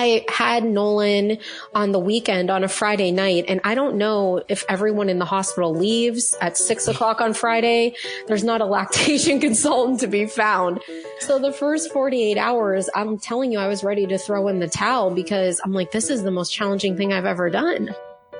I had Nolan on the weekend on a Friday night, and I don't know if everyone in the hospital leaves at 6 o'clock on Friday. There's not a lactation consultant to be found. So the first 48 hours, I'm telling you, I was ready to throw in the towel because I'm like, this is the most challenging thing I've ever done.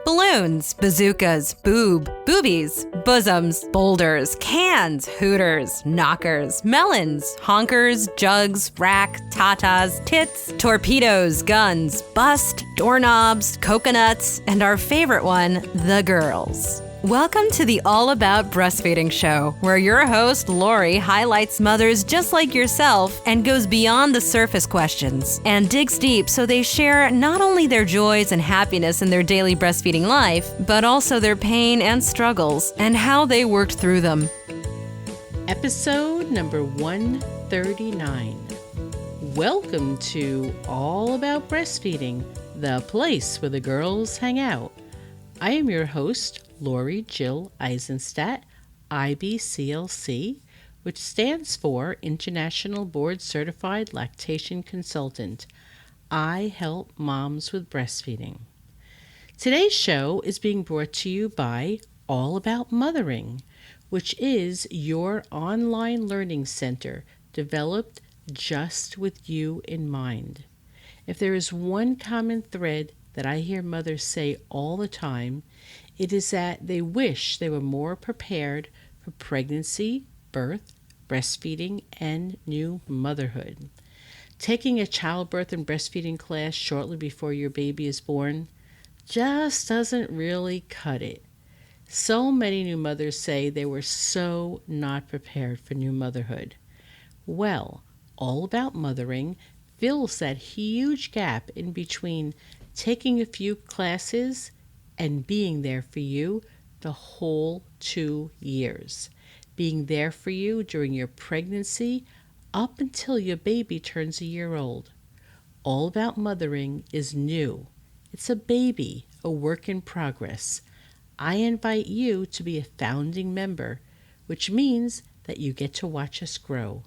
Balloons, bazookas, boobies, bosoms, boulders, cans, hooters, knockers, melons, honkers, jugs, rack, tatas, tits, torpedoes, guns, bust, doorknobs, coconuts, and our favorite one, the girls. Welcome to the All About Breastfeeding show, where your host, Lori, highlights mothers just like yourself and goes beyond the surface questions and digs deep so they share not only their joys and happiness in their daily breastfeeding life, but also their pain and struggles and how they worked through them. Episode number 139. Welcome to All About Breastfeeding, the place where the girls hang out. I am your host, Lori Jill Eisenstadt, IBCLC, which stands for International Board Certified Lactation Consultant. I help moms with breastfeeding. Today's show is being brought to you by All About Mothering, which is your online learning center developed just with you in mind. If there is one common thread that I hear mothers say all the time, it is that they wish they were more prepared for pregnancy, birth, breastfeeding, and new motherhood. Taking a childbirth and breastfeeding class shortly before your baby is born just doesn't really cut it. So many new mothers say they were so not prepared for new motherhood. Well, All About Mothering fills that huge gap in between taking a few classes and being there for you the whole 2 years. Being there for you during your pregnancy up until your baby turns a year old. All About Mothering is new. It's a baby, a work in progress. I invite you to be a founding member, which means that you get to watch us grow.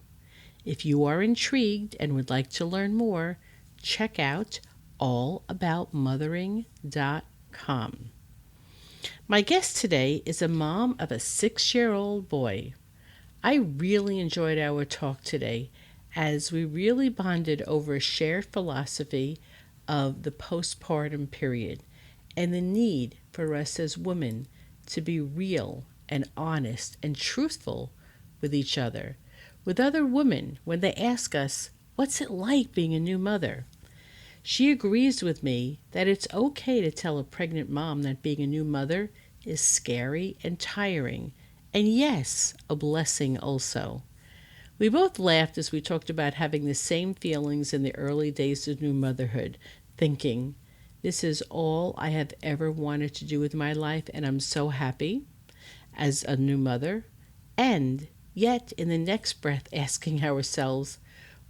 If you are intrigued and would like to learn more, check out allaboutmothering.com. My guest today is a mom of a 6-year-old boy. I really enjoyed our talk today as we really bonded over a shared philosophy of the postpartum period and the need for us as women to be real and honest and truthful with each other, with other women when they ask us, what's it like being a new mother? She agrees with me that it's okay to tell a pregnant mom that being a new mother is scary and tiring, and yes, a blessing also. We both laughed as we talked about having the same feelings in the early days of new motherhood, thinking, this is all I have ever wanted to do with my life, and I'm so happy as a new mother, and yet in the next breath asking ourselves,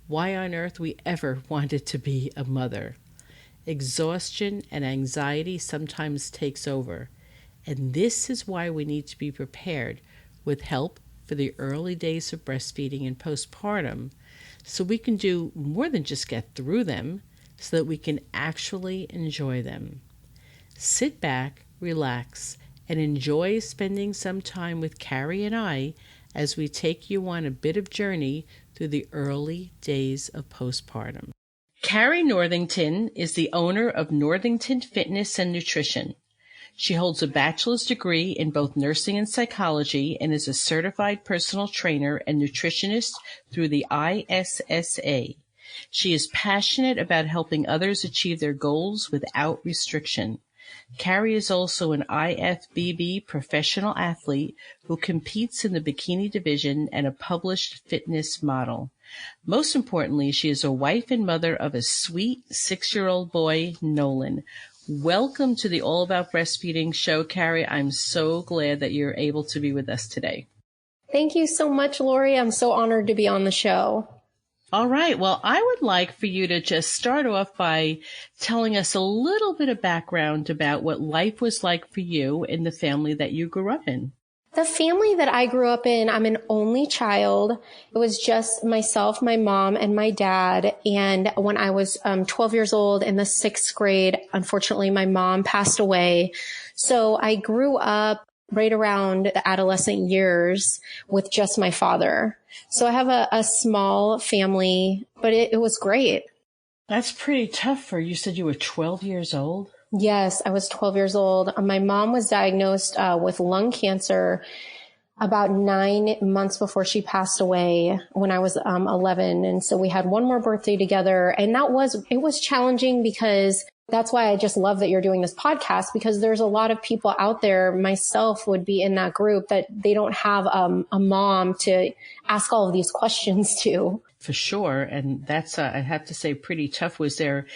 why on earth we ever wanted to be a mother. Exhaustion and anxiety sometimes takes over, and this is why we need to be prepared with help for the early days of breastfeeding and postpartum, so we can do more than just get through them, so that we can actually enjoy them. Sit back, relax, and enjoy spending some time with Karey and I as we take you on a bit of journey through the early days of postpartum. Karey Northington is the owner of Northington Fitness and Nutrition. She holds a bachelor's degree in both nursing and psychology and is a certified personal trainer and nutritionist through the ISSA. She is passionate about helping others achieve their goals without restriction. Karey is also an IFBB professional athlete who competes in the bikini division and a published fitness model. Most importantly, she is a wife and mother of a sweet 6-year-old boy, Nolan. Welcome to the All About Breastfeeding show, Karey. I'm so glad that you're able to be with us today. Thank you so much, Lori. I'm so honored to be on the show. All right. Well, I would like for you to just start off by telling us a little bit of background about what life was like for you in the family that you grew up in. The family that I grew up in, I'm an only child. It was just myself, my mom, and my dad. And when I was 12 years old in the 6th grade, unfortunately, my mom passed away. So I grew up right around the adolescent years with just my father. So I have a small family, but it was great. That's pretty tough for you. Said you were 12 years old? Yes, I was 12 years old. My mom was diagnosed with lung cancer about 9 months before she passed away when I was 11. And so we had one more birthday together. And it was challenging because that's why I just love that you're doing this podcast, because there's a lot of people out there, myself would be in that group, that they don't have a mom to ask all of these questions to. For sure. And that's, I have to say, pretty tough. Was there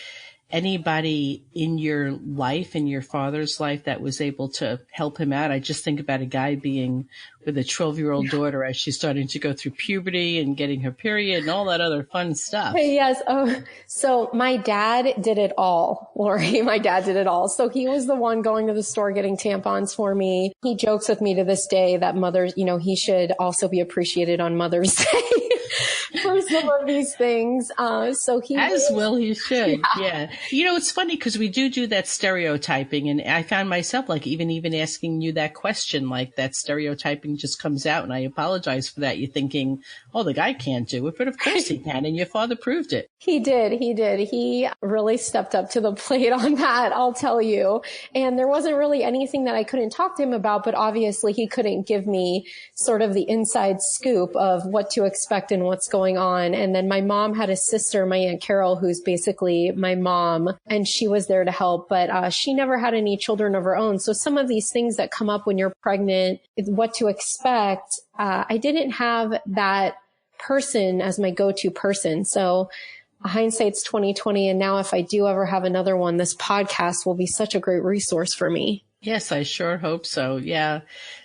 anybody in your life, in your father's life, that was able to help him out? I just think about a guy being with a 12-year-old daughter as she's starting to go through puberty and getting her period and all that other fun stuff. Yes. Oh, so my dad did it all, Lori. My dad did it all. So he was the one going to the store getting tampons for me. He jokes with me to this day that mothers, he should also be appreciated on Mother's Day. For some of these things. So he should. Yeah. It's funny because we do that stereotyping, and I found myself like even asking you that question, like that stereotyping just comes out, and I apologize for that. You're thinking, oh, the guy can't do it, but of course he can, and your father proved it. He did. He really stepped up to the plate on that, I'll tell you. And there wasn't really anything that I couldn't talk to him about, but obviously he couldn't give me sort of the inside scoop of what to expect and what's going on. And then my mom had a sister, my Aunt Carol, who's basically my mom, and she was there to help, but she never had any children of her own. So some of these things that come up when you're pregnant, what to expect, I didn't have that person as my go-to person. So hindsight's 2020. And now if I do ever have another one, this podcast will be such a great resource for me. Yes, I sure hope so. Yeah.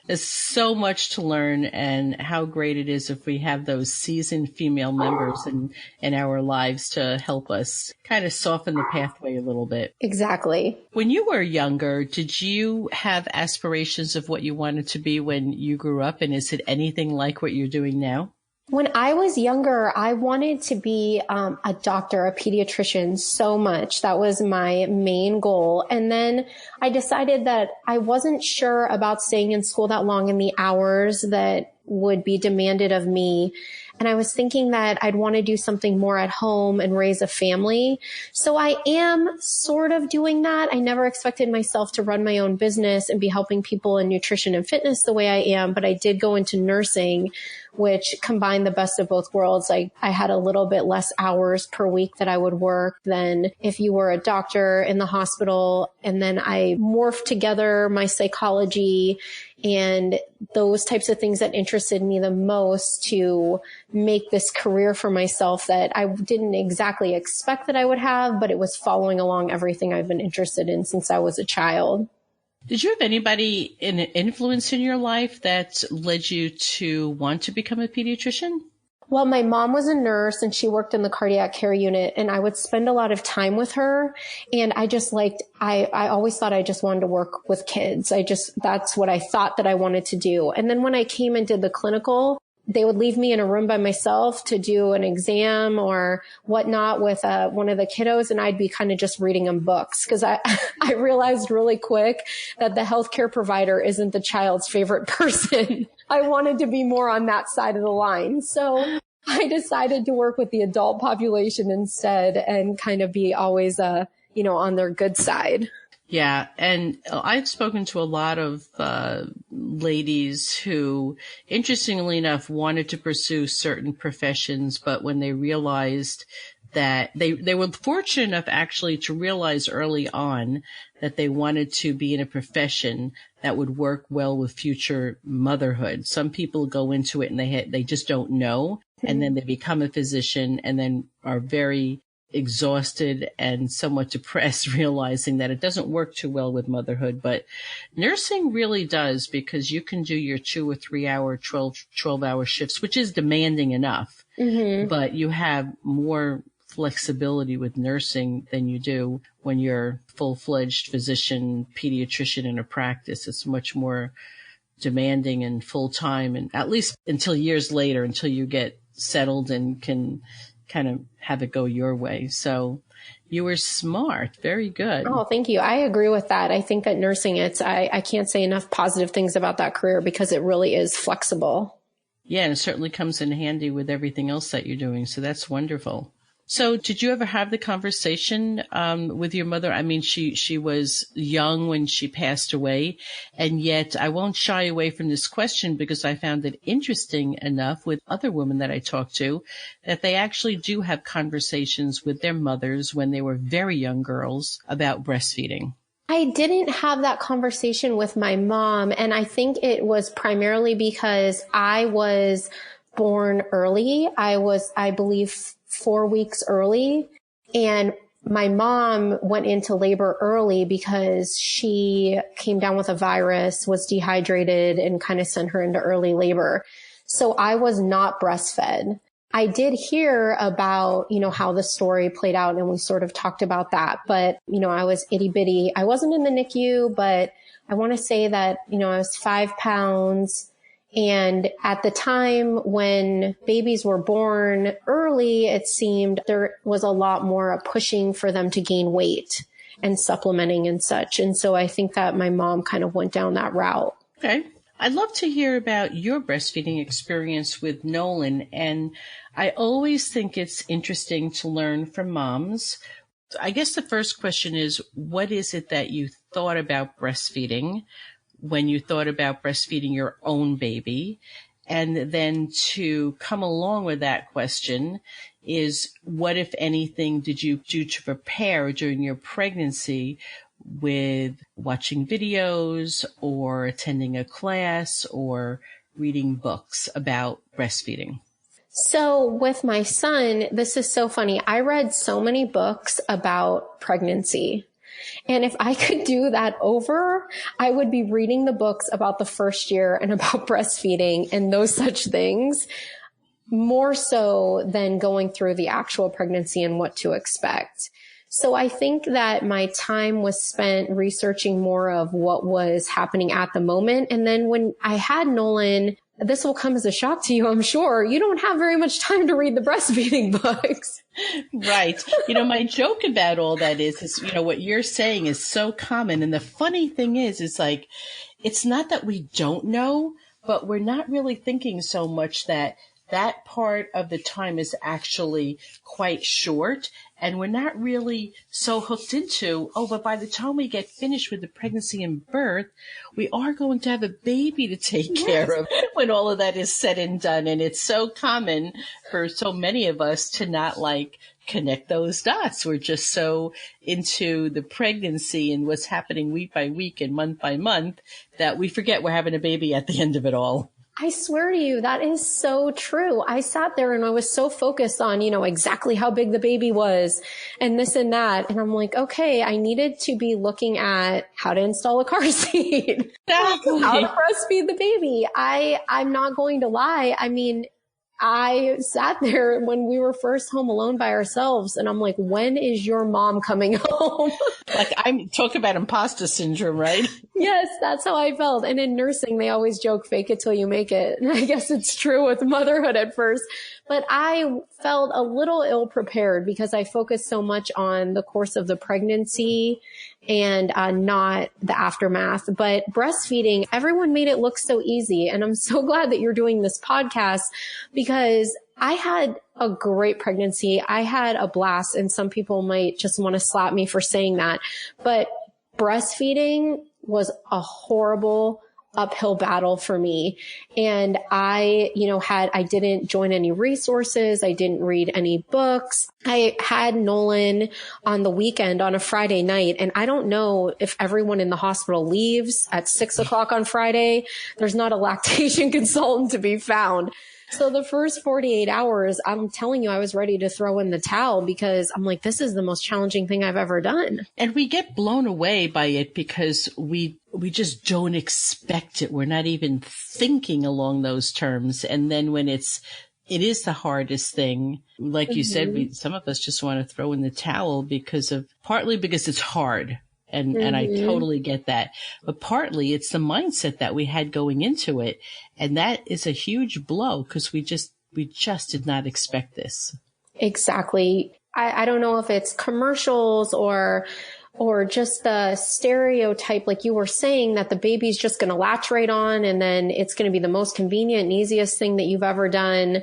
There's so much to learn, and how great it is if we have those seasoned female members in our lives to help us kind of soften the pathway a little bit. Exactly. When you were younger, did you have aspirations of what you wanted to be when you grew up? And is it anything like what you're doing now? When I was younger, I wanted to be a doctor, a pediatrician so much. That was my main goal. And then I decided that I wasn't sure about staying in school that long and the hours that would be demanded of me. And I was thinking that I'd want to do something more at home and raise a family. So I am sort of doing that. I never expected myself to run my own business and be helping people in nutrition and fitness the way I am. But I did go into nursing, which combined the best of both worlds. I had a little bit less hours per week that I would work than if you were a doctor in the hospital. And then I morphed together my psychology and those types of things that interested me the most to make this career for myself that I didn't exactly expect that I would have, but it was following along everything I've been interested in since I was a child. Did you have anybody in influence in your life that led you to want to become a pediatrician? Well, my mom was a nurse and she worked in the cardiac care unit, and I would spend a lot of time with her. And I always thought I just wanted to work with kids. That's what I thought that I wanted to do. And then when I came and did the clinical, they would leave me in a room by myself to do an exam or whatnot with one of the kiddos. And I'd be kind of just reading them books because I realized really quick that the healthcare provider isn't the child's favorite person. I wanted to be more on that side of the line. So I decided to work with the adult population instead and kind of be always, on their good side. Yeah. And I've spoken to a lot of ladies who, interestingly enough, wanted to pursue certain professions, but when they realized that they were fortunate enough actually to realize early on that they wanted to be in a profession that would work well with future motherhood. Some people go into it and they just don't know. And then they become a physician and then are very exhausted and somewhat depressed, realizing that it doesn't work too well with motherhood. But nursing really does, because you can do your 2 or 3 hour, 12-hour shifts, which is demanding enough. Mm-hmm. But you have more flexibility with nursing than you do when you're full-fledged physician, pediatrician in a practice. It's much more demanding and full time, and at least until years later, until you get settled and can kind of have it go your way. So you were smart. Very good. Oh, thank you. I agree with that. I think that nursing, I can't say enough positive things about that career because it really is flexible. Yeah, and it certainly comes in handy with everything else that you're doing. So that's wonderful. So did you ever have the conversation with your mother? I mean, she was young when she passed away, and yet I won't shy away from this question because I found it interesting enough with other women that I talked to that they actually do have conversations with their mothers when they were very young girls about breastfeeding. I didn't have that conversation with my mom, and I think it was primarily because I was born early. I believe 4 weeks early, and my mom went into labor early because she came down with a virus, was dehydrated, and kind of sent her into early labor. So I was not breastfed. I did hear about, how the story played out, and we sort of talked about that, but, I was itty bitty. I wasn't in the NICU, but I want to say that, I was 5 pounds. And at the time when babies were born early, it seemed there was a lot more pushing for them to gain weight and supplementing and such. And so I think that my mom kind of went down that route. Okay. I'd love to hear about your breastfeeding experience with Nolan. And I always think it's interesting to learn from moms. I guess the first question is, what is it that you thought about breastfeeding when you thought about breastfeeding your own baby? And then to come along with that question is, what, if anything, did you do to prepare during your pregnancy with watching videos or attending a class or reading books about breastfeeding? So with my son, this is so funny. I read so many books about pregnancy. And if I could do that over, I would be reading the books about the first year and about breastfeeding and those such things, more so than going through the actual pregnancy and what to expect. So I think that my time was spent researching more of what was happening at the moment. And then when I had Nolan, this will come as a shock to you, I'm sure, you don't have very much time to read the breastfeeding books. Right. My joke about all that is, what you're saying is so common. And the funny thing is like, it's not that we don't know, but we're not really thinking so much that part of the time is actually quite short. And we're not really so hooked into, but by the time we get finished with the pregnancy and birth, we are going to have a baby to take care of when all of that is said and done. And it's so common for so many of us to not connect those dots. We're just so into the pregnancy and what's happening week by week and month by month that we forget we're having a baby at the end of it all. I swear to you, that is so true. I sat there and I was so focused on, exactly how big the baby was and this and that. And I'm like, okay, I needed to be looking at how to install a car seat, Exactly. how to breastfeed the baby. I'm not going to lie. I mean, I sat there when we were first home alone by ourselves and I'm like, when is your mom coming home? I'm talking about imposter syndrome, right? Yes, that's how I felt. And in nursing, they always joke, fake it till you make it. And I guess it's true with motherhood at first. But I felt a little ill prepared because I focused so much on the course of the pregnancy and not the aftermath. But breastfeeding, everyone made it look so easy. And I'm so glad that you're doing this podcast because I had a great pregnancy. I had a blast, and some people might just want to slap me for saying that. But breastfeeding was a horrible uphill battle for me. And I didn't join any resources. I didn't read any books. I had Nolan on the weekend on a Friday night. And I don't know if everyone in the hospital leaves at 6:00 on Friday. There's not a lactation consultant to be found. So the first 48 hours, I'm telling you, I was ready to throw in the towel because I'm like, this is the most challenging thing I've ever done. And we get blown away by it because we just don't expect it. We're not even thinking along those terms. And then when it is the hardest thing, like you said, some of us just want to throw in the towel partly because it's hard. And I totally get that. But partly it's the mindset that we had going into it. And that is a huge blow because we just did not expect this. Exactly. I don't know if it's commercials or just the stereotype, like you were saying, that the baby's just going to latch right on and then it's going to be the most convenient and easiest thing that you've ever done.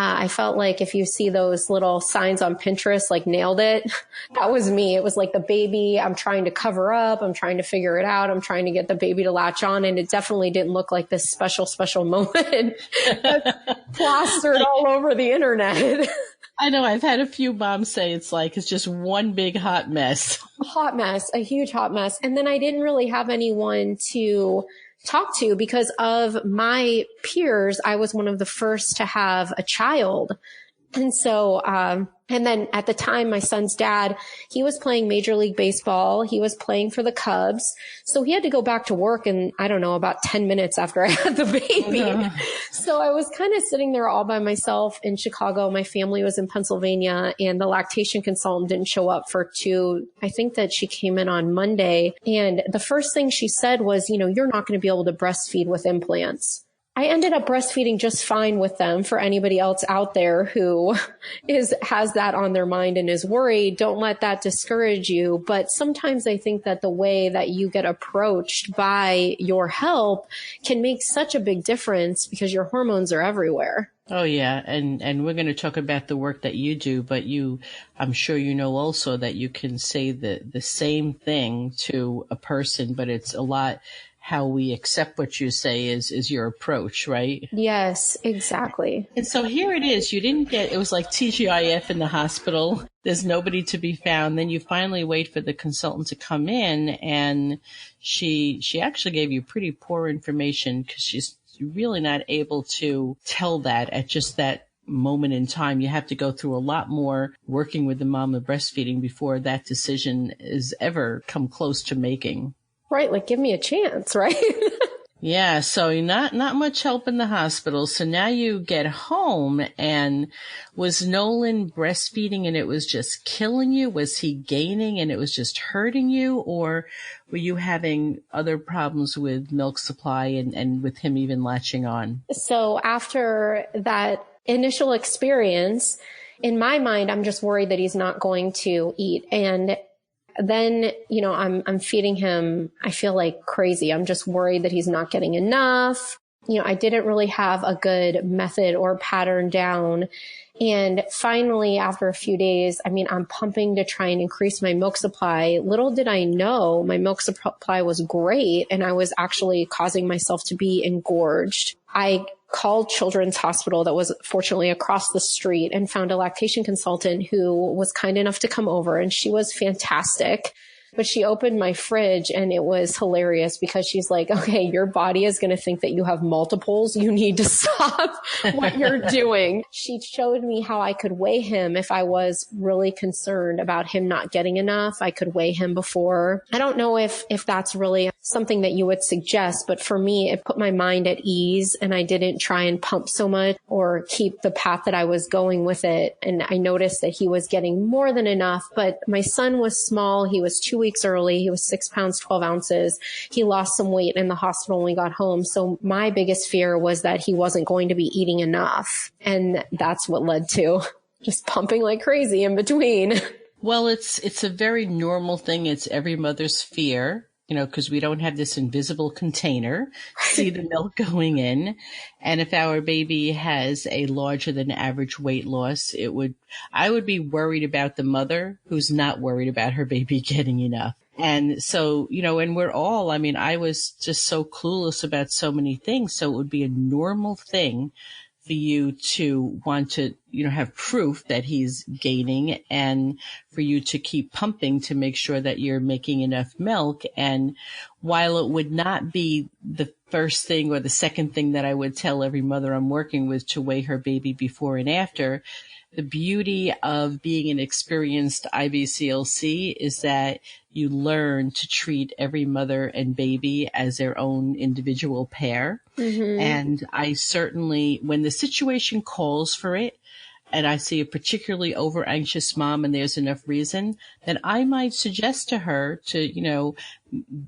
I felt like if you see those little signs on Pinterest, like nailed it, that was me. It was like the baby, I'm trying to cover up. I'm trying to figure it out. I'm trying to get the baby to latch on. And it definitely didn't look like this special moment plastered all over the internet. I know. I've had a few moms say it's just one big hot mess. A huge hot mess. And then I didn't really have anyone to talk to because of my peers. I was one of the first to have a child. And so, and then at the time, my son's dad, he was playing Major League Baseball. He was playing for the Cubs. So he had to go back to work in, I don't know, about 10 minutes after I had the baby. So I was kind of sitting there all by myself in Chicago. My family was in Pennsylvania and the lactation consultant didn't show up I think that she came in on Monday. And the first thing she said was, you're not going to be able to breastfeed with implants. I ended up breastfeeding just fine with them. For anybody else out there who has that on their mind and is worried, don't let that discourage you. But sometimes I think that the way that you get approached by your help can make such a big difference because your hormones are everywhere. Oh yeah. And we're going to talk about the work that you do, but I'm sure also that you can say the same thing to a person, but it's a lot how we accept what you say is your approach, right? Yes, exactly. And so here it is. It was like TGIF in the hospital. There's nobody to be found. Then you finally wait for the consultant to come in and she actually gave you pretty poor information because she's really not able to tell that at just that moment in time. You have to go through a lot more working with the mom of breastfeeding before that decision is ever come close to making. Right. Like, give me a chance, right? Yeah. So not much help in the hospital. So now you get home and was Nolan breastfeeding and it was just killing you? Was he gaining and it was just hurting you? Or were you having other problems with milk supply and with him even latching on? So after that initial experience, in my mind, I'm just worried that he's not going to eat. And then, I'm feeding him, I feel like crazy. I'm just worried that he's not getting enough. I didn't really have a good method or pattern down. And finally, after a few days, I'm pumping to try and increase my milk supply. Little did I know my milk supply was great and I was actually causing myself to be engorged. I called Children's Hospital that was fortunately across the street and found a lactation consultant who was kind enough to come over, and she was fantastic. But she opened my fridge and it was hilarious because she's like, okay, your body is going to think that you have multiples. You need to stop what you're doing. She showed me how I could weigh him if I was really concerned about him not getting enough. I could weigh him before. I don't know if that's really something that you would suggest, but for me, it put my mind at ease and I didn't try and pump so much or keep the path that I was going with it. And I noticed that he was getting more than enough, but my son was small. He was 2 weeks early. He was 6 pounds, 12 ounces. He lost some weight in the hospital when we got home. So my biggest fear was that he wasn't going to be eating enough. And that's what led to just pumping like crazy in between. Well, it's a very normal thing. It's every mother's fear, because we don't have this invisible container, see the milk going in. And if our baby has a larger than average weight loss, I would be worried about the mother who's not worried about her baby getting enough. And so, and we're all, I was just so clueless about so many things. So it would be a normal thing for you to want to, have proof that he's gaining and for you to keep pumping to make sure that you're making enough milk. And while it would not be the first thing or the second thing that I would tell every mother I'm working with to weigh her baby before and after, the beauty of being an experienced IBCLC is that you learn to treat every mother and baby as their own individual pair. Mm-hmm. And I certainly, when the situation calls for it, and I see a particularly over anxious mom and there's enough reason, then I might suggest to her to,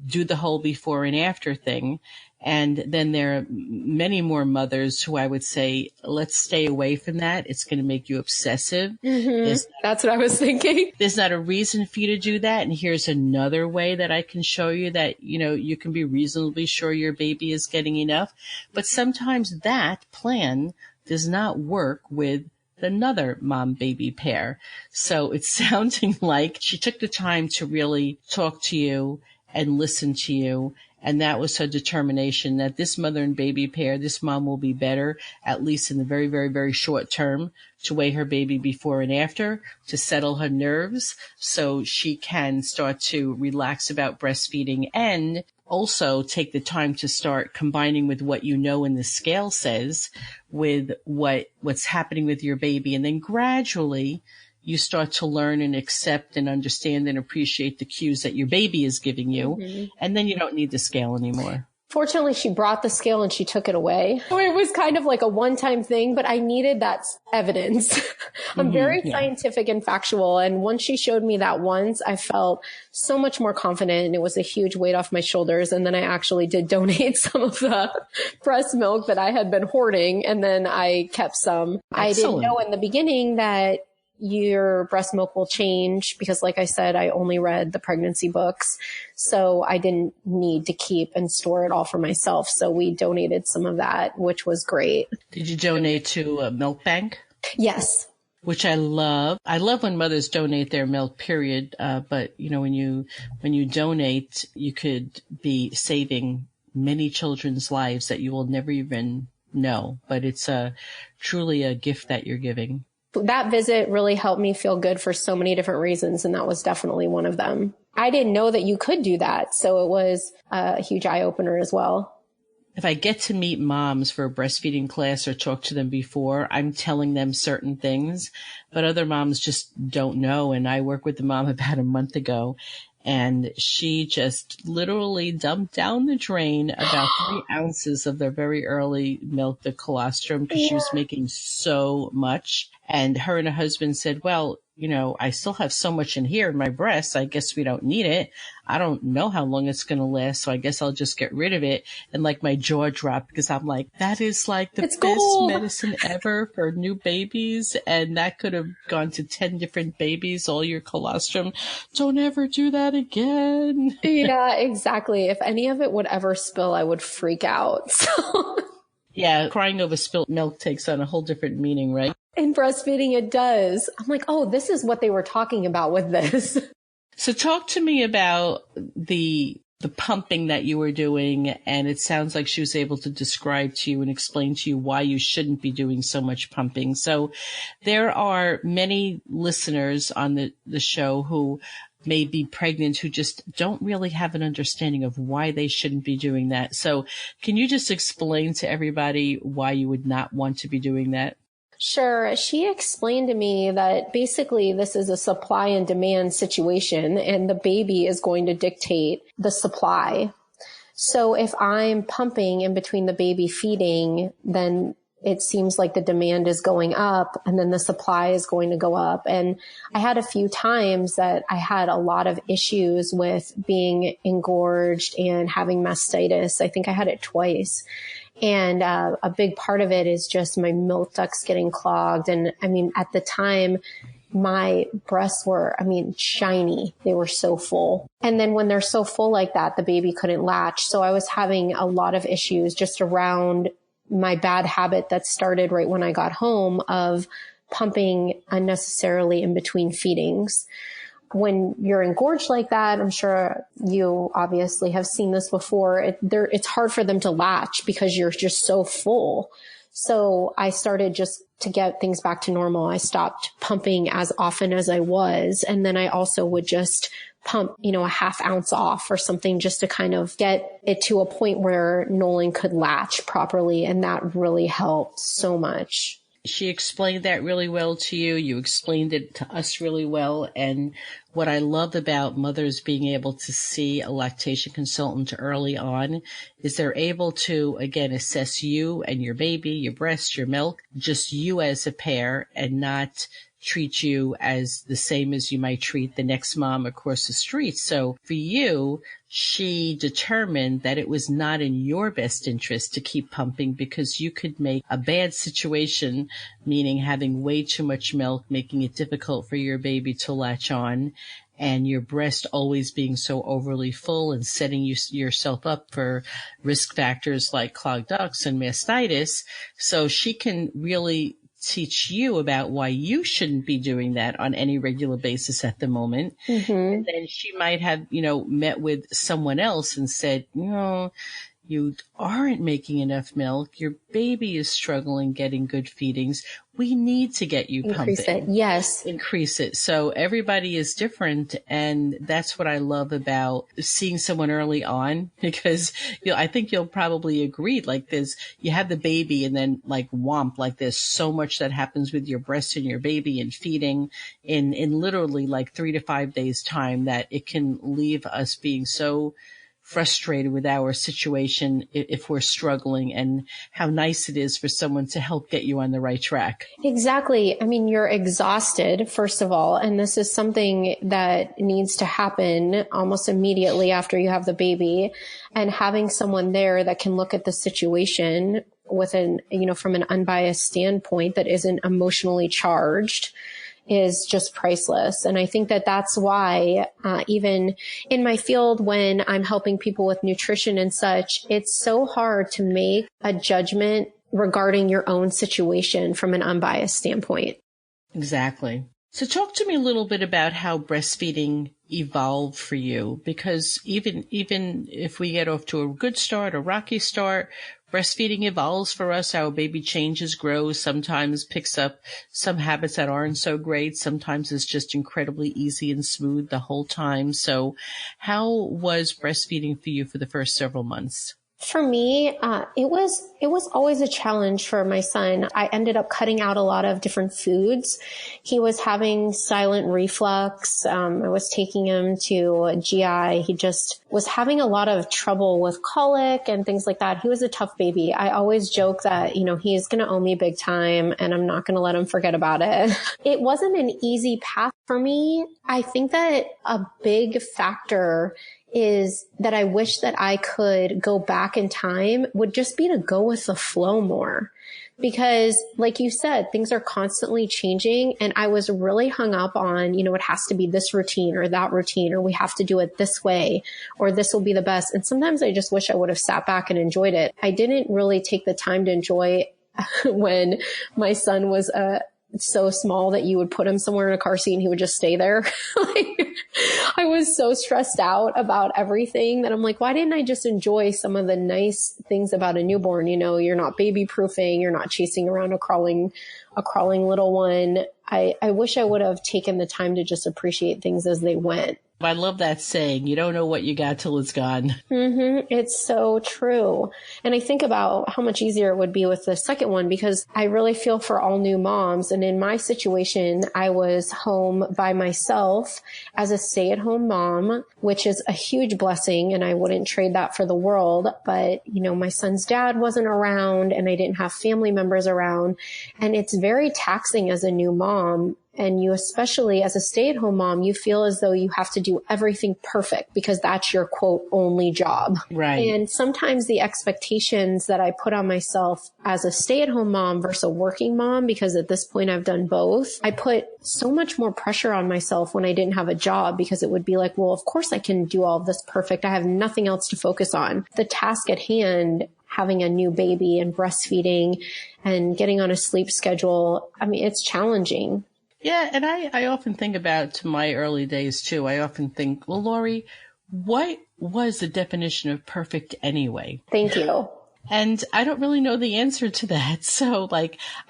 do the whole before and after thing. And then there are many more mothers who I would say, let's stay away from that. It's going to make you obsessive. That's what I was thinking. There's not a reason for you to do that. And here's another way that I can show you that, you can be reasonably sure your baby is getting enough. But sometimes that plan does not work with another mom-baby pair. So it's sounding like she took the time to really talk to you and listen to you. And that was her determination that this mother and baby pair, this mom will be better, at least in the very, very, very short term, to weigh her baby before and after, to settle her nerves so she can start to relax about breastfeeding and also take the time to start combining with what and the scale says with what's happening with your baby. And then gradually you start to learn and accept and understand and appreciate the cues that your baby is giving you. And then you don't need the scale anymore. Fortunately, she brought the scale and she took it away. So it was kind of like a one-time thing, but I needed that evidence. I'm very scientific and factual. And once she showed me that once, I felt so much more confident and it was a huge weight off my shoulders. And then I actually did donate some of the breast milk that I had been hoarding. And then I kept some. Excellent. I didn't know in the beginning that your breast milk will change because, like I said, I only read the pregnancy books. So I didn't need to keep and store it all for myself. So we donated some of that, which was great. Did you donate to a milk bank? Yes. Which I love. I love when mothers donate their milk, period. But when you donate, you could be saving many children's lives that you will never even know. But it's truly a gift that you're giving. That visit really helped me feel good for so many different reasons, and that was definitely one of them. I didn't know that you could do that, so it was a huge eye-opener as well. If I get to meet moms for a breastfeeding class or talk to them before, I'm telling them certain things, but other moms just don't know. And I worked with the mom about a month ago, and she just literally dumped down the drain about 3 ounces of their very early milk, the colostrum, because she was making so much. And her and her husband said, well, I still have so much in here in my breasts. I guess we don't need it. I don't know how long it's going to last. So I guess I'll just get rid of it. And like my jaw dropped because I'm like, that is like the best medicine ever for new babies. And that could have gone to 10 different babies, all your colostrum. Don't ever do that again. Yeah, exactly. If any of it would ever spill, I would freak out. So. Yeah, crying over spilt milk takes on a whole different meaning, right? In breastfeeding, it does. I'm like, oh, this is what they were talking about with this. So talk to me about the pumping that you were doing. And it sounds like she was able to describe to you and explain to you why you shouldn't be doing so much pumping. So there are many listeners on the show who may be pregnant who just don't really have an understanding of why they shouldn't be doing that. So can you just explain to everybody why you would not want to be doing that? Sure. She explained to me that basically this is a supply and demand situation and the baby is going to dictate the supply. So if I'm pumping in between the baby feeding, then it seems like the demand is going up and then the supply is going to go up. And I had a few times that I had a lot of issues with being engorged and having mastitis. I think I had it twice. And a big part of it is just my milk ducts getting clogged. And I mean, at the time, my breasts were, shiny. They were so full. And then when they're so full like that, the baby couldn't latch. So I was having a lot of issues just around my bad habit that started right when I got home of pumping unnecessarily in between feedings. When you're engorged like that, I'm sure you obviously have seen this before. It's hard for them to latch because you're just so full. So I started just to get things back to normal. I stopped pumping as often as I was. And then I also would just pump, a half ounce off or something just to kind of get it to a point where Nolan could latch properly. And that really helped so much. She explained that really well to you. You explained it to us really well. And what I love about mothers being able to see a lactation consultant early on is they're able to, again, assess you and your baby, your breast, your milk, just you as a pair, and not treat you as the same as you might treat the next mom across the street. So for you, she determined that it was not in your best interest to keep pumping because you could make a bad situation, meaning having way too much milk, making it difficult for your baby to latch on, and your breast always being so overly full and setting yourself up for risk factors like clogged ducts and mastitis. So she can really teach you about why you shouldn't be doing that on any regular basis at the moment. Mm-hmm. And then she might have, met with someone else and said, you aren't making enough milk. Your baby is struggling getting good feedings. We need to get you Increase pumping. It. Yes. Increase it. So everybody is different. And that's what I love about seeing someone early on, because I think you'll probably agree, like you have the baby and then like whomp, like there's so much that happens with your breast and your baby and feeding in literally like 3 to 5 days time that it can leave us being so frustrated with our situation if we're struggling, and how nice it is for someone to help get you on the right track. Exactly. I mean, you're exhausted, first of all, and this is something that needs to happen almost immediately after you have the baby, and having someone there that can look at the situation with from an unbiased standpoint that isn't emotionally charged is just priceless. And I think that that's why, even in my field, when I'm helping people with nutrition and such, it's so hard to make a judgment regarding your own situation from an unbiased standpoint. Exactly. So talk to me a little bit about how breastfeeding evolved for you, because even if we get off to a good start, a rocky start, breastfeeding evolves for us. Our baby changes, grows, sometimes picks up some habits that aren't so great. Sometimes it's just incredibly easy and smooth the whole time. So how was breastfeeding for you for the first several months? For me, it was always a challenge for my son. I ended up cutting out a lot of different foods. He was having silent reflux. I was taking him to a GI. He just was having a lot of trouble with colic and things like that. He was a tough baby. I always joke that, he's going to owe me big time and I'm not going to let him forget about it. It wasn't an easy path for me. I think that a big factor is that I wish that I could go back in time would just be to go with the flow more. Because like you said, things are constantly changing, and I was really hung up on, it has to be this routine or that routine, or we have to do it this way, or this will be the best. And sometimes I just wish I would have sat back and enjoyed it. I didn't really take the time to enjoy when my son was so small that you would put him somewhere in a car seat and he would just stay there. I was so stressed out about everything that I'm like, why didn't I just enjoy some of the nice things about a newborn? You're not baby proofing. You're not chasing around a crawling little one. I wish I would have taken the time to just appreciate things as they went. I love that saying, you don't know what you got till it's gone. Mm-hmm. It's so true. And I think about how much easier it would be with the second one, because I really feel for all new moms. And in my situation, I was home by myself as a stay-at-home mom, which is a huge blessing. And I wouldn't trade that for the world. But, my son's dad wasn't around and I didn't have family members around. And it's very taxing as a new mom. And you, especially as a stay-at-home mom, you feel as though you have to do everything perfect because that's your quote only job. Right. And sometimes the expectations that I put on myself as a stay-at-home mom versus a working mom, because at this point I've done both, I put so much more pressure on myself when I didn't have a job, because it would be like, well, of course I can do all of this perfect. I have nothing else to focus on. The task at hand, having a new baby and breastfeeding and getting on a sleep schedule, it's challenging. Yeah, and I often think about my early days too. I often think, well, Lori, what was the definition of perfect anyway? Thank you. And I don't really know the answer to that. So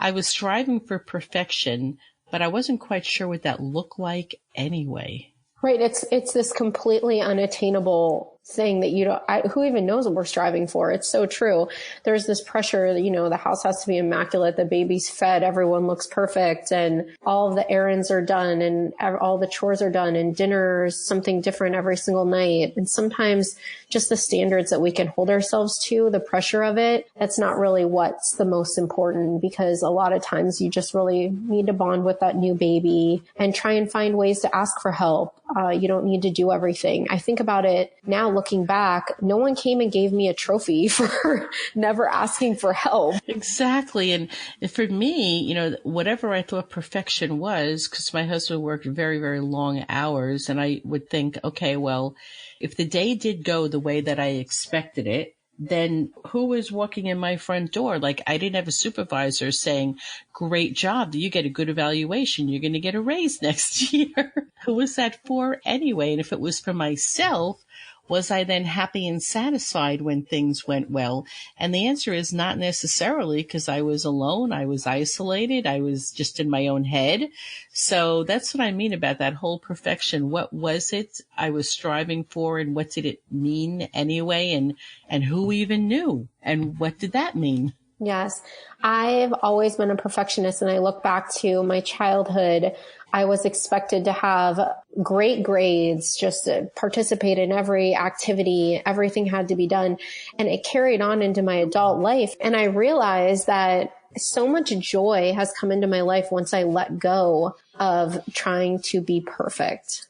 I was striving for perfection, but I wasn't quite sure what that looked like anyway. Right. It's this completely unattainable saying that who even knows what we're striving for? It's so true. There's this pressure that, the house has to be immaculate, the baby's fed, everyone looks perfect, and all of the errands are done and all the chores are done, and dinner's something different every single night. And sometimes just the standards that we can hold ourselves to, the pressure of it, that's not really what's the most important, because a lot of times you just really need to bond with that new baby and try and find ways to ask for help. You don't need to do everything. I think about it now looking back, no one came and gave me a trophy for never asking for help. Exactly. And for me, whatever I thought perfection was, because my husband worked very, very long hours, and I would think, okay, well, if the day did go the way that I expected it, then who was walking in my front door? Like, I didn't have a supervisor saying, great job, you get a good evaluation, you're going to get a raise next year. Who was that for anyway? And if it was for myself, was I then happy and satisfied when things went well? And the answer is not necessarily, because I was alone, I was isolated, I was just in my own head. So that's what I mean about that whole perfection. What was it I was striving for, and what did it mean anyway? And who even knew? And what did that mean? Yes, I've always been a perfectionist, and I look back to my childhood. I was expected to have great grades, just to participate in every activity. Everything had to be done. And it carried on into my adult life. And I realized that so much joy has come into my life once I let go of trying to be perfect.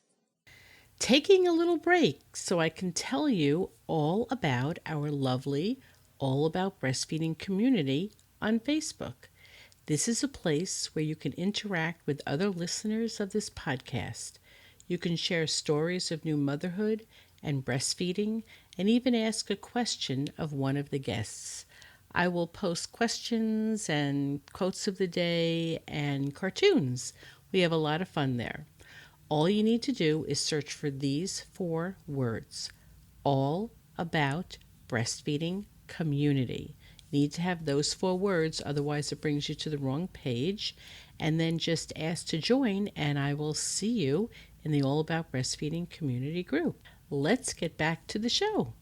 Taking a little break so I can tell you all about our lovely All About Breastfeeding community on Facebook. This is a place where you can interact with other listeners of this podcast. You can share stories of new motherhood and breastfeeding, and even ask a question of one of the guests. I will post questions and quotes of the day and cartoons. We have a lot of fun there. All you need to do is search for these 4 words: All About Breastfeeding Community. Need to have those 4 words, otherwise it brings you to the wrong page. And then just ask to join, and I will see you in the All About Breastfeeding community group. Let's get back to the show.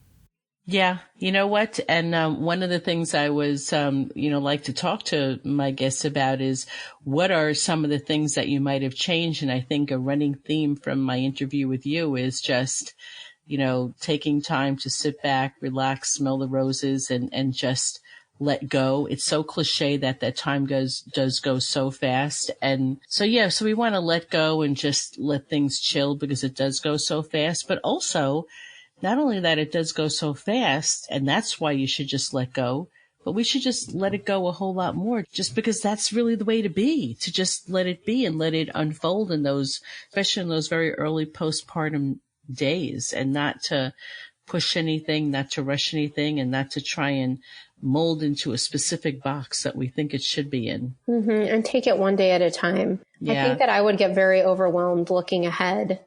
Yeah, you know what? And one of the things I was, like to talk to my guests about is what are some of the things that you might have changed. And I think a running theme from my interview with you is just, taking time to sit back, relax, smell the roses, and just let go. It's so cliche that time does go so fast. And so we want to let go and just let things chill, because it does go so fast. But also, not only that it does go so fast, and that's why you should just let go, but we should just let it go a whole lot more, just because that's really the way to be, to just let it be and let it unfold in those, especially in those very early postpartum days, and not to push anything, not to rush anything, and not to try and mold into a specific box that we think it should be in. Mm-hmm. And take it one day at a time. Yeah. I think that I would get very overwhelmed looking ahead.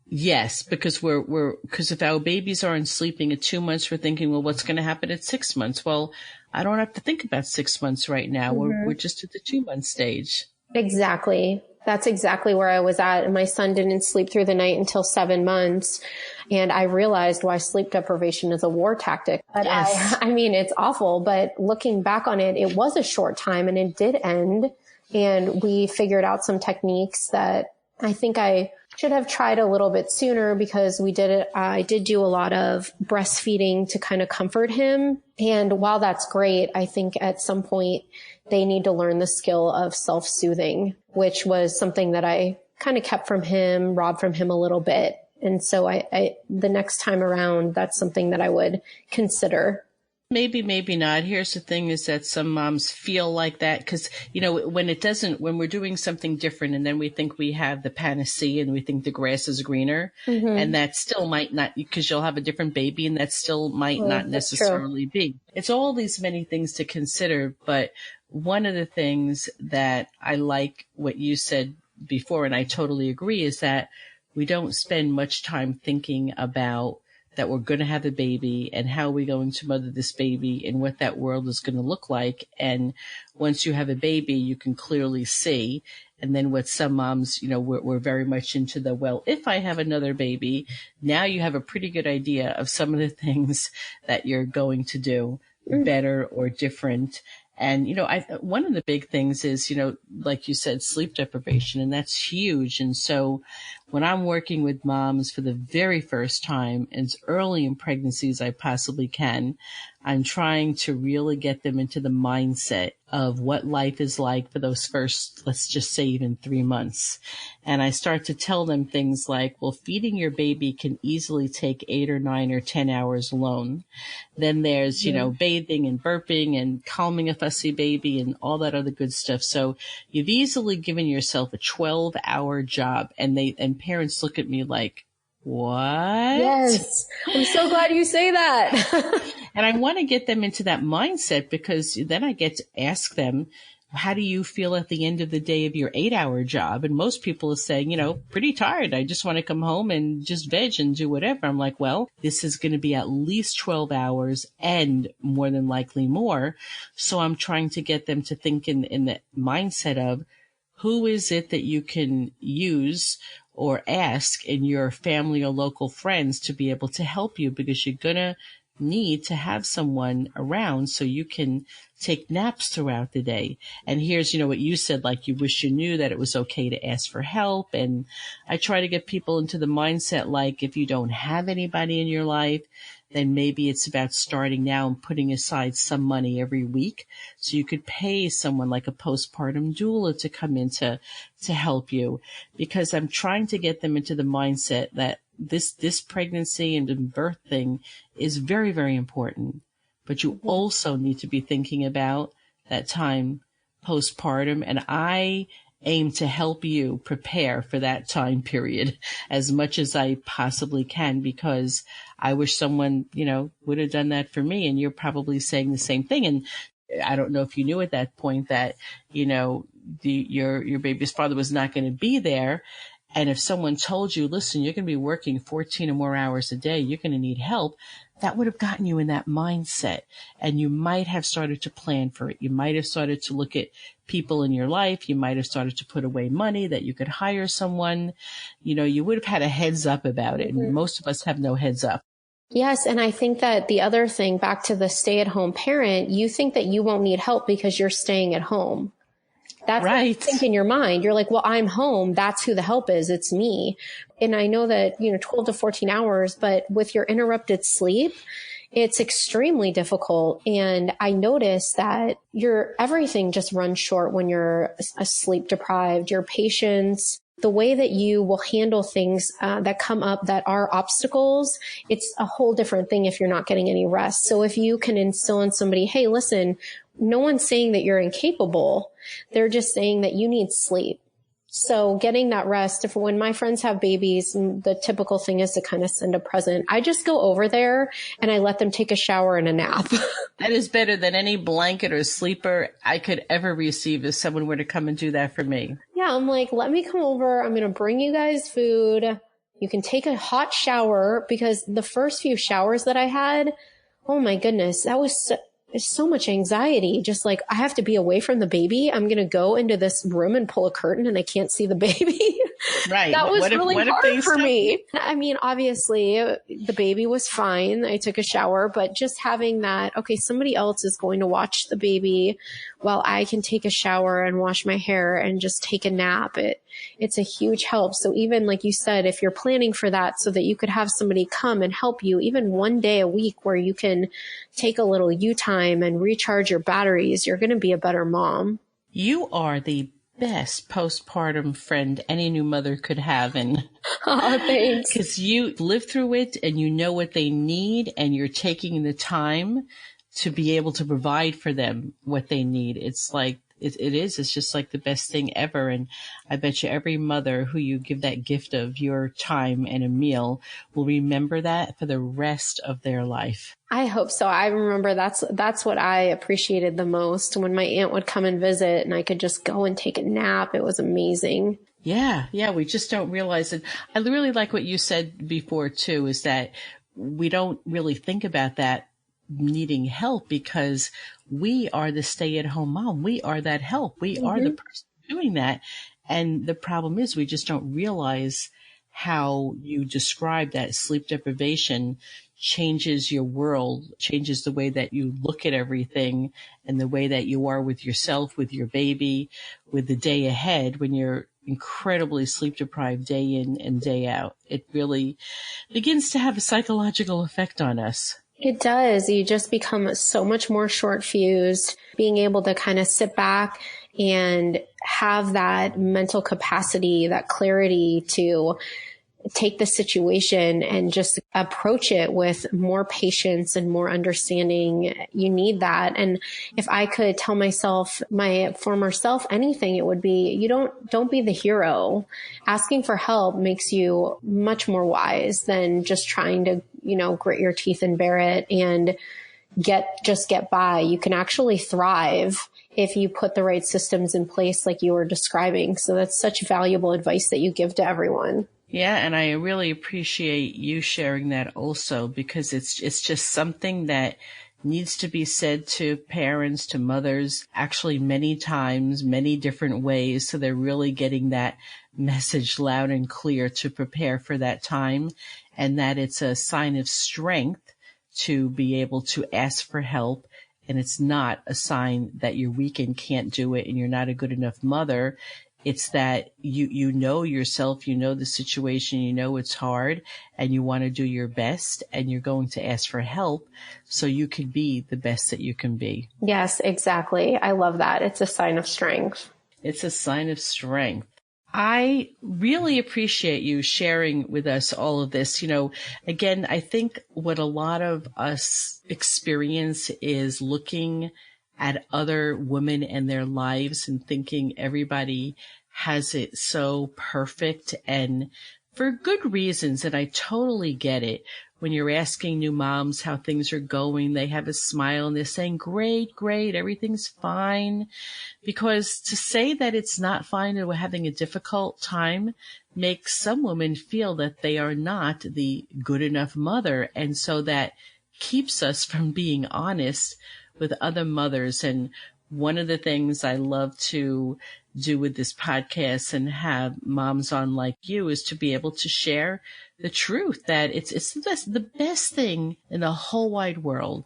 Yes, because because if our babies aren't sleeping at 2 months, we're thinking, well, what's going to happen at 6 months? Well, I don't have to think about 6 months right now. Mm-hmm. We're just at the 2-month stage. Exactly. That's exactly where I was at. And my son didn't sleep through the night until 7 months. And I realized why sleep deprivation is a war tactic. But yes. I mean, it's awful, but looking back on it, it was a short time and it did end. And we figured out some techniques that I think I should have tried a little bit sooner, because I did do a lot of breastfeeding to kind of comfort him. And while that's great, I think at some point they need to learn the skill of self-soothing, which was something that I kind of kept from him, robbed from him a little bit. And so I the next time around, that's something that I would consider. Maybe, maybe not. Here's the thing, is that some moms feel like that because, when we're doing something different and then we think we have the panacea and we think the grass is greener, mm-hmm. and that still might not, because you'll have a different baby and that still might not necessarily be. It's all these many things to consider. But one of the things that I like what you said before, and I totally agree, is that we don't spend much time thinking about that we're going to have a baby and how we're going to mother this baby and what that world is going to look like. And once you have a baby, you can clearly see. And then what some moms, we're very much into well, if I have another baby, now you have a pretty good idea of some of the things that you're going to do better or different. And, one of the big things is, like you said, sleep deprivation, and that's huge. And so when I'm working with moms for the very first time, as early in pregnancy as I possibly can, I'm trying to really get them into the mindset of what life is like for those first, let's just say even 3 months. And I start to tell them things like, well, feeding your baby can easily take 8 or 9 or 10 hours alone. Then there's, bathing and burping and calming a fussy baby and all that other good stuff. So you've easily given yourself a 12-hour job. And parents look at me like, what? Yes. I'm so glad you say that. And I want to get them into that mindset, because then I get to ask them, how do you feel at the end of the day of your 8-hour job? And most people are saying, pretty tired. I just want to come home and just veg and do whatever. I'm like, well, this is going to be at least 12 hours and more than likely more. So I'm trying to get them to think in the mindset of, who is it that you can use or ask in your family or local friends to be able to help you, because you're going to need to have someone around so you can take naps throughout the day. And here's, what you said, like you wish you knew that it was okay to ask for help. And I try to get people into the mindset, like if you don't have anybody in your life, then maybe it's about starting now and putting aside some money every week so you could pay someone like a postpartum doula to come in to help you. Because I'm trying to get them into the mindset that this pregnancy and birth thing is very, very important. But you also need to be thinking about that time postpartum. And I aim to help you prepare for that time period as much as I possibly can, because I wish someone, would have done that for me. And you're probably saying the same thing. And I don't know if you knew at that point that, your baby's father was not going to be there. And if someone told you, listen, you're going to be working 14 or more hours a day, you're going to need help, that would have gotten you in that mindset. And you might have started to plan for it. You might have started to look at people in your life. You might have started to put away money that you could hire someone. You would have had a heads up about it. And most of us have no heads up. Yes. And I think that the other thing, back to the stay-at-home parent, you think that you won't need help because you're staying at home. That's right. What you think in your mind. You're like, well, I'm home. That's who the help is. It's me. And I know that, 12 to 14 hours, but with your interrupted sleep, it's extremely difficult. And I noticed that everything just runs short when you're sleep deprived. Your patience, the way that you will handle things that come up that are obstacles, it's a whole different thing if you're not getting any rest. So if you can instill in somebody, hey, listen, no one's saying that you're incapable. They're just saying that you need sleep. So getting that rest, when my friends have babies, the typical thing is to kind of send a present. I just go over there and I let them take a shower and a nap. That is better than any blanket or sleeper I could ever receive if someone were to come and do that for me. Yeah, I'm like, let me come over. I'm going to bring you guys food. You can take a hot shower, because the first few showers that I had, oh my goodness, that was so much anxiety. Just like, I have to be away from the baby. I'm going to go into this room and pull a curtain and I can't see the baby. Right. That was really hard for me. I mean, obviously the baby was fine. I took a shower, but just having that, okay, somebody else is going to watch the baby while I can take a shower and wash my hair and just take a nap. It's a huge help. So even like you said, if you're planning for that so that you could have somebody come and help you even one day a week where you can take a little you time and recharge your batteries, you're going to be a better mom. You are the best postpartum friend any new mother could have. And oh, thanks. Because you live through it and you know what they need and you're taking the time to be able to provide for them what they need. It's like, it's just like the best thing ever. And I bet you every mother who you give that gift of your time and a meal will remember that for the rest of their life. I hope so. I remember that's what I appreciated the most, when my aunt would come and visit and I could just go and take a nap. It was amazing. Yeah. We just don't realize it. I really like what you said before too, is that we don't really think about that needing help because we are the stay-at-home mom. We are that help. We are the person doing that. And the problem is we just don't realize how you describe that sleep deprivation changes your world, changes the way that you look at everything and the way that you are with yourself, with your baby, with the day ahead when you're incredibly sleep deprived day in and day out. It really begins to have a psychological effect on us. It does. You just become so much more short fused, being able to kind of sit back and have that mental capacity, that clarity to take the situation and just approach it with more patience and more understanding. You need that. And if I could tell myself, my former self, anything, it would be, don't be the hero. Asking for help makes you much more wise than just trying to, grit your teeth and bear it and get by. You can actually thrive if you put the right systems in place like you were describing. So that's such valuable advice that you give to everyone. Yeah, and I really appreciate you sharing that also because it's just something that needs to be said to parents, to mothers, actually many times, many different ways. So they're really getting that message loud and clear to prepare for that time, and that it's a sign of strength to be able to ask for help. And it's not a sign that you're weak and can't do it and you're not a good enough mother. It's that you know yourself, you know the situation, you know it's hard, and you want to do your best, and you're going to ask for help so you can be the best that you can be. Yes, exactly. I love that. It's a sign of strength. It's a sign of strength. I really appreciate you sharing with us all of this. Again, I think what a lot of us experience is looking at other women and their lives and thinking everybody has it so perfect and for good reasons. And I totally get it. When you're asking new moms how things are going, they have a smile and they're saying, great, everything's fine. Because to say that it's not fine and we're having a difficult time makes some women feel that they are not the good enough mother. And so that keeps us from being honest with other mothers. And one of the things I love to do with this podcast and have moms on like you is to be able to share the truth that it's the best thing in the whole wide world.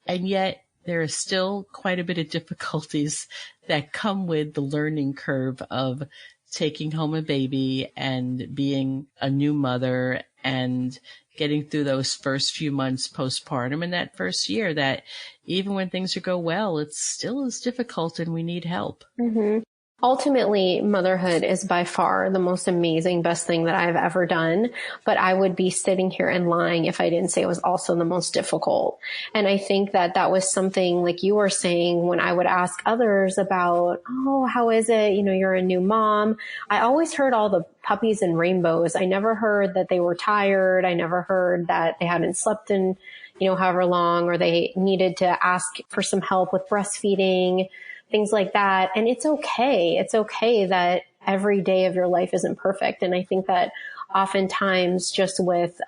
And yet there are still quite a bit of difficulties that come with the learning curve of taking home a baby and being a new mother and getting through those first few months postpartum and that first year that even when things go well, it still is difficult and we need help. Mm-hmm. Ultimately, motherhood is by far the most amazing, best thing that I've ever done. But I would be sitting here and lying if I didn't say it was also the most difficult. And I think that was something like you were saying when I would ask others about, oh, how is it? You're a new mom. I always heard all the puppies and rainbows. I never heard that they were tired. I never heard that they hadn't slept in, however long, or they needed to ask for some help with breastfeeding, things like that. And it's okay. It's okay that every day of your life isn't perfect. And I think that oftentimes just with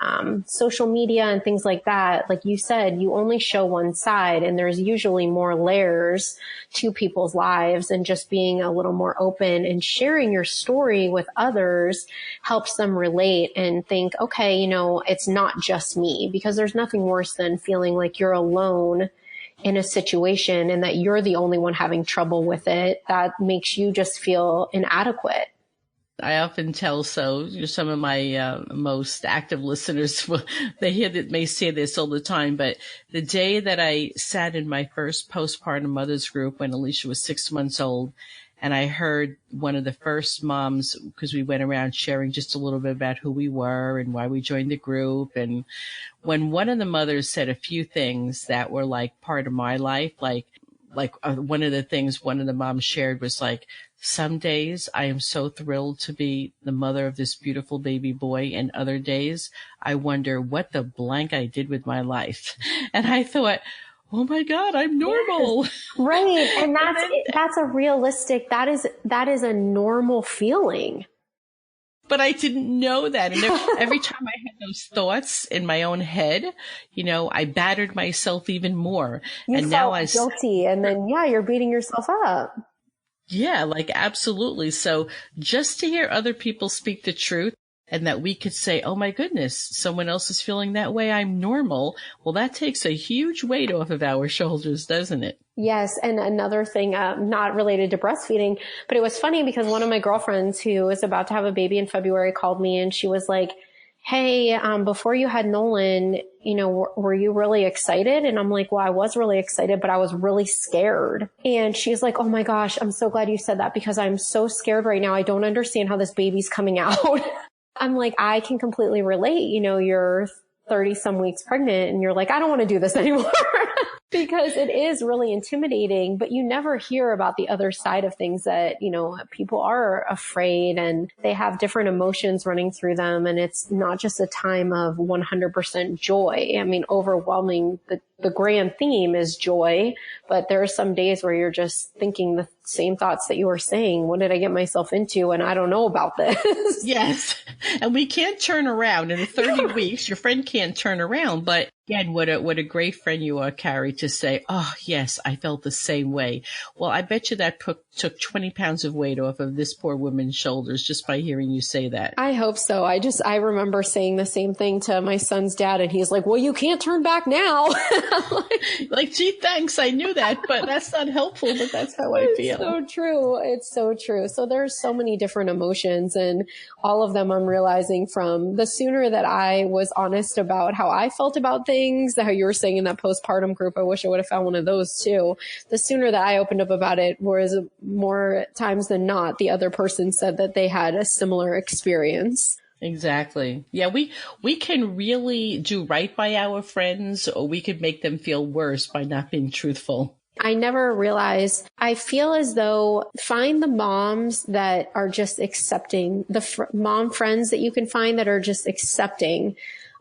social media and things like that, like you said, you only show one side and there's usually more layers to people's lives, and just being a little more open and sharing your story with others helps them relate and think, okay, it's not just me, because there's nothing worse than feeling like you're alone in a situation and that you're the only one having trouble with it. That makes you just feel inadequate. I often tell some of my most active listeners, may say this all the time, but the day that I sat in my first postpartum mothers group when Alicia was 6 months old, and I heard one of the first moms, because we went around sharing just a little bit about who we were and why we joined the group. And when one of the mothers said a few things that were like part of my life, one of the things one of the moms shared was like, some days I am so thrilled to be the mother of this beautiful baby boy, and other days I wonder what the blank I did with my life. And I thought, oh my God, I'm normal. Yes. Right. And that's a realistic, that is a normal feeling. But I didn't know that. And every time I had those thoughts in my own head, I battered myself even more. You and felt now guilty. And then, you're beating yourself up. Yeah, like absolutely. So just to hear other people speak the truth and that we could say, oh my goodness, someone else is feeling that way, I'm normal. Well, that takes a huge weight off of our shoulders, doesn't it? Yes. And another thing, not related to breastfeeding, but it was funny because one of my girlfriends who was about to have a baby in February called me and she was like, hey, before you had Nolan, were you really excited? And I'm like, well, I was really excited, but I was really scared. And she's like, oh my gosh, I'm so glad you said that because I'm so scared right now. I don't understand how this baby's coming out. I'm like, I can completely relate. You're 30 some weeks pregnant and you're like, I don't want to do this anymore. Because it is really intimidating, but you never hear about the other side of things that, people are afraid and they have different emotions running through them. And it's not just a time of 100% joy. I mean, overwhelming, the grand theme is joy, but there are some days where you're just thinking the same thoughts that you were saying. What did I get myself into? And I don't know about this. Yes. And we can't turn around in the 30 weeks. Your friend can't turn around, but again, what a great friend you are, Karey, to say, oh, yes, I felt the same way. Well, I bet you that took 20 pounds of weight off of this poor woman's shoulders just by hearing you say that. I hope so. I remember saying the same thing to my son's dad, and he's like, well, you can't turn back now. like, gee, thanks. I knew that, but that's not helpful, but that's how I feel. It's so true. It's so true. So there's so many different emotions, and all of them I'm realizing from the sooner that I was honest about how I felt about things, how you were saying in that postpartum group, I wish I would have found one of those too. The sooner that I opened up about it, whereas more times than not, the other person said that they had a similar experience. Exactly. Yeah, we can really do right by our friends, or we could make them feel worse by not being truthful. I never realized, I feel as though find the moms that are just accepting, the mom friends that you can find that are just accepting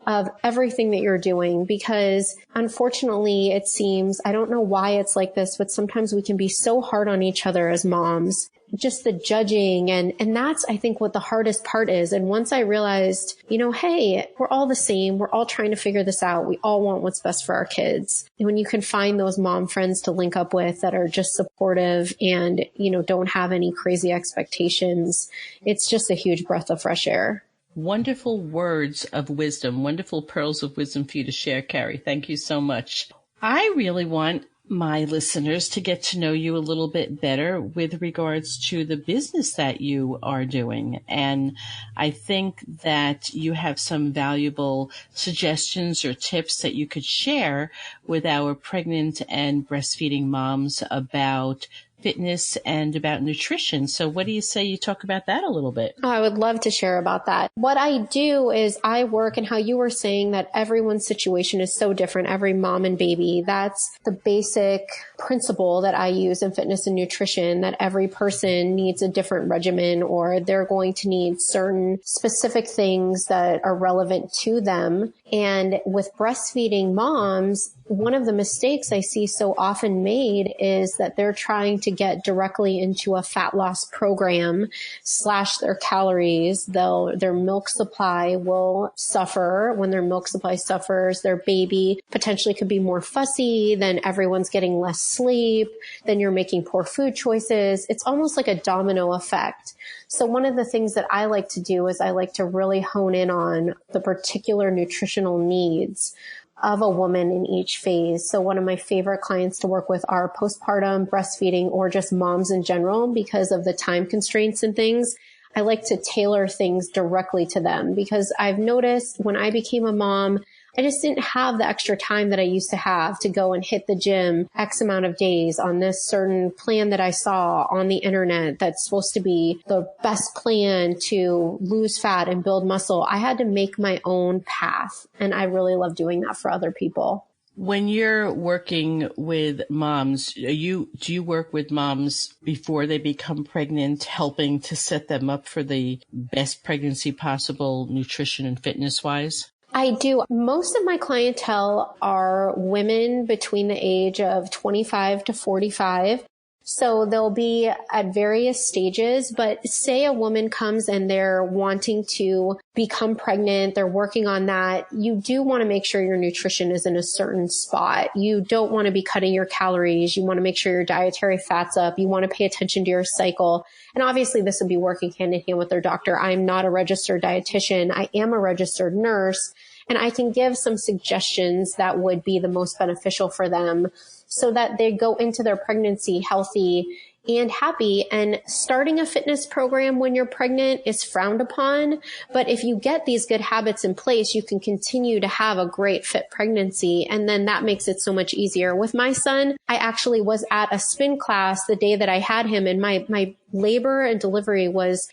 of everything that you're doing, because unfortunately it seems, I don't know why it's like this, but sometimes we can be so hard on each other as moms, just the judging. And that's, I think, what the hardest part is. And once I realized, hey, we're all the same. We're all trying to figure this out. We all want what's best for our kids. And when you can find those mom friends to link up with that are just supportive and, don't have any crazy expectations, it's just a huge breath of fresh air. Wonderful words of wisdom, wonderful pearls of wisdom for you to share, Karey. Thank you so much. I really want my listeners to get to know you a little bit better with regards to the business that you are doing. And I think that you have some valuable suggestions or tips that you could share with our pregnant and breastfeeding moms about fitness and about nutrition. So what do you say you talk about that a little bit? Oh, I would love to share about that. What I do is I work, and how you were saying that everyone's situation is so different, every mom and baby. That's the basic principle that I use in fitness and nutrition, that every person needs a different regimen, or they're going to need certain specific things that are relevant to them. And with breastfeeding moms, one of the mistakes I see so often made is that they're trying to get directly into a fat loss program, slash their calories. Their milk supply will suffer. When their milk supply suffers, their baby potentially could be more fussy, then everyone's getting less sleep, then you're making poor food choices. It's almost like a domino effect. So one of the things that I like to do is I like to really hone in on the particular nutritional needs of a woman in each phase. So one of my favorite clients to work with are postpartum, breastfeeding, or just moms in general, because of the time constraints and things. I like to tailor things directly to them, because I've noticed when I became a mom, I just didn't have the extra time that I used to have to go and hit the gym X amount of days on this certain plan that I saw on the internet that's supposed to be the best plan to lose fat and build muscle. I had to make my own path, and I really love doing that for other people. When you're working with moms, do you work with moms before they become pregnant, helping to set them up for the best pregnancy possible, nutrition and fitness wise? I do. Most of my clientele are women between the age of 25 to 45. So they'll be at various stages, but say a woman comes and they're wanting to become pregnant, they're working on that. You do want to make sure your nutrition is in a certain spot. You don't want to be cutting your calories. You want to make sure your dietary fat's up. You want to pay attention to your cycle. And obviously this would be working hand in hand with their doctor. I'm not a registered dietitian. I am a registered nurse, and I can give some suggestions that would be the most beneficial for them, so that they go into their pregnancy healthy and happy. And starting a fitness program when you're pregnant is frowned upon. But if you get these good habits in place, you can continue to have a great fit pregnancy. And then that makes it so much easier. With my son, I actually was at a spin class the day that I had him, and my labor and delivery was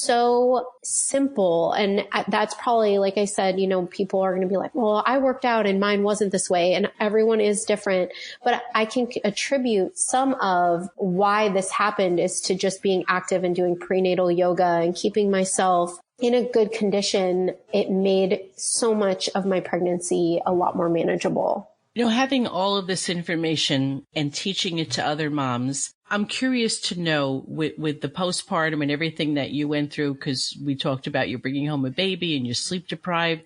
so simple. And that's probably, like I said, people are going to be like, well, I worked out and mine wasn't this way, and everyone is different. But I can attribute some of why this happened is to just being active and doing prenatal yoga and keeping myself in a good condition. It made so much of my pregnancy a lot more manageable. Having all of this information and teaching it to other moms, I'm curious to know with the postpartum and everything that you went through, because we talked about you bringing home a baby and you're sleep deprived,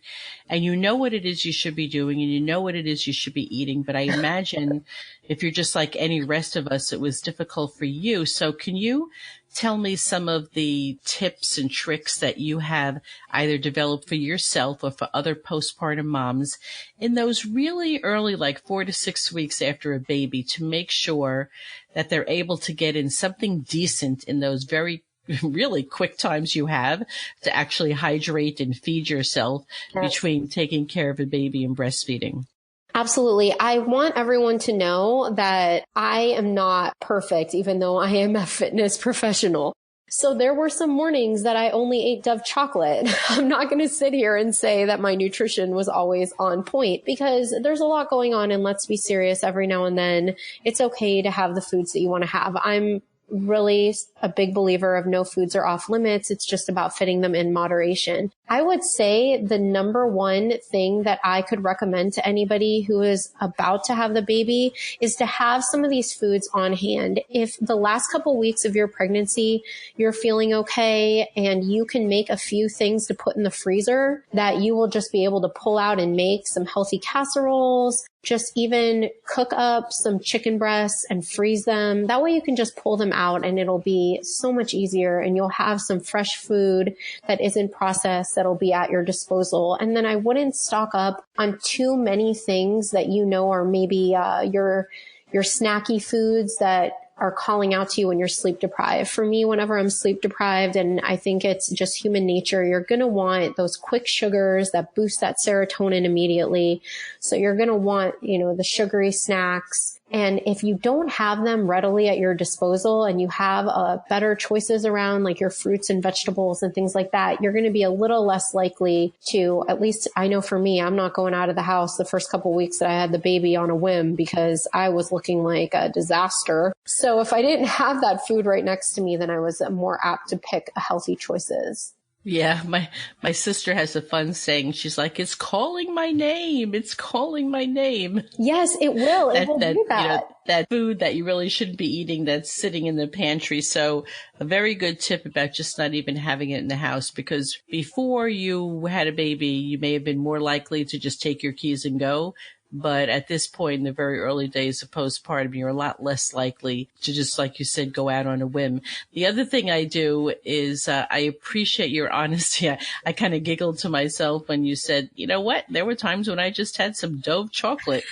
and you know what it is you should be doing and you know what it is you should be eating. But I imagine if you're just like any rest of us, it was difficult for you. So can you tell me some of the tips and tricks that you have either developed for yourself or for other postpartum moms in those really early, like 4 to 6 weeks after a baby, to make sure that they're able to get in something decent in those very really quick times you have to actually hydrate and feed yourself between taking care of a baby and breastfeeding? Absolutely. I want everyone to know that I am not perfect, even though I am a fitness professional. So there were some mornings that I only ate Dove chocolate. I'm not going to sit here and say that my nutrition was always on point, because there's a lot going on, and let's be serious, every now and then it's okay to have the foods that you want to have. I'm really a big believer of no foods are off limits. It's just about fitting them in moderation. I would say the number one thing that I could recommend to anybody who is about to have the baby is to have some of these foods on hand. If the last couple weeks of your pregnancy, you're feeling okay and you can make a few things to put in the freezer that you will just be able to pull out and make some healthy casseroles, just even cook up some chicken breasts and freeze them. That way you can just pull them out and it'll be so much easier, and you'll have some fresh food that isn't processed that'll be at your disposal. And then I wouldn't stock up on too many things that are maybe your snacky foods that are calling out to you when you're sleep deprived. For me, whenever I'm sleep deprived, and I think it's just human nature, you're going to want those quick sugars that boost that serotonin immediately. So you're going to want, the sugary snacks. And if you don't have them readily at your disposal and you have better choices around like your fruits and vegetables and things like that, you're going to be a little less likely to, at least I know for me, I'm not going out of the house the first couple of weeks that I had the baby on a whim because I was looking like a disaster. So if I didn't have that food right next to me, then I was more apt to pick healthy choices. Yeah, my sister has a fun saying. She's like, "It's calling my name. It's calling my name." Yes, it will. It will do that. That food that you really shouldn't be eating that's sitting in the pantry. So a very good tip about just not even having it in the house, because before you had a baby, you may have been more likely to just take your keys and go. But at this point, in the very early days of postpartum, you're a lot less likely to just, like you said, go out on a whim. The other thing I do is I appreciate your honesty. I kind of giggled to myself when you said, you know what, there were times when I just had some Dove chocolate.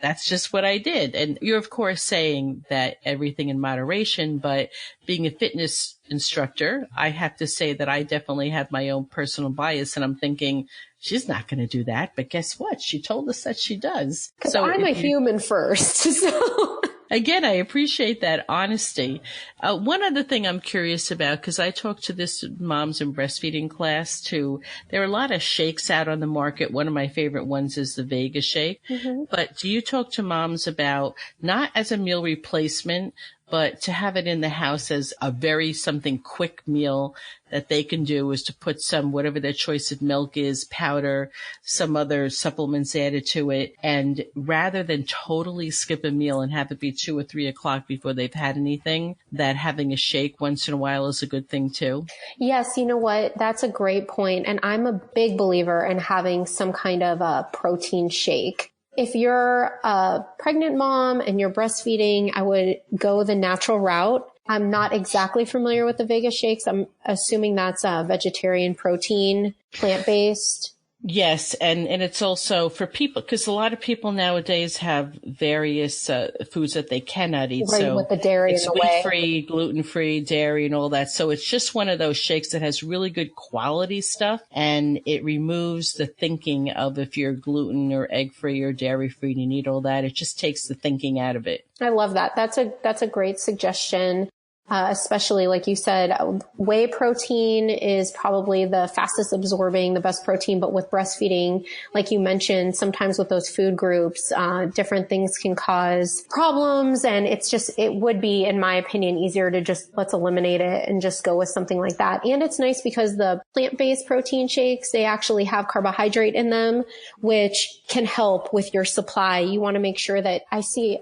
That's just what I did. And you're, of course, saying that everything in moderation, but being a fitness instructor, I have to say that I definitely have my own personal bias. And I'm thinking, she's not going to do that. But guess what? She told us that she does. Because I'm a human first. So again, I appreciate that honesty. One other thing I'm curious about, because I talked to this moms and breastfeeding class too. There are a lot of shakes out on the market. One of my favorite ones is the Vega shake. Mm-hmm. But do you talk to moms about, not as a meal replacement, but to have it in the house as a very something quick meal that they can do is to put some, whatever their choice of milk is, powder, some other supplements added to it. And rather than totally skip a meal and have it be 2 or 3 o'clock before they've had anything, that having a shake once in a while is a good thing too. Yes. You know what? That's a great point. And I'm a big believer in having some kind of a protein shake. If you're a pregnant mom and you're breastfeeding, I would go the natural route. I'm not exactly familiar with the Vega shakes. I'm assuming that's a vegetarian protein, plant-based. Yes. And it's also for people, because a lot of people nowadays have various foods that they cannot eat. Right, so with the dairy it's in the way. wheat-free, gluten-free, dairy and all that. So it's just one of those shakes that has really good quality stuff. And it removes the thinking of if you're gluten or egg-free or dairy-free and you need all that. It just takes the thinking out of it. I love that. That's a great suggestion. Especially like you said, whey protein is probably the fastest absorbing, the best protein. But with breastfeeding, like you mentioned, sometimes with those food groups, different things can cause problems. And it would be, in my opinion, easier to just let's eliminate it and just go with something like that. And it's nice because the plant-based protein shakes, they actually have carbohydrate in them, which can help with your supply. You want to make sure that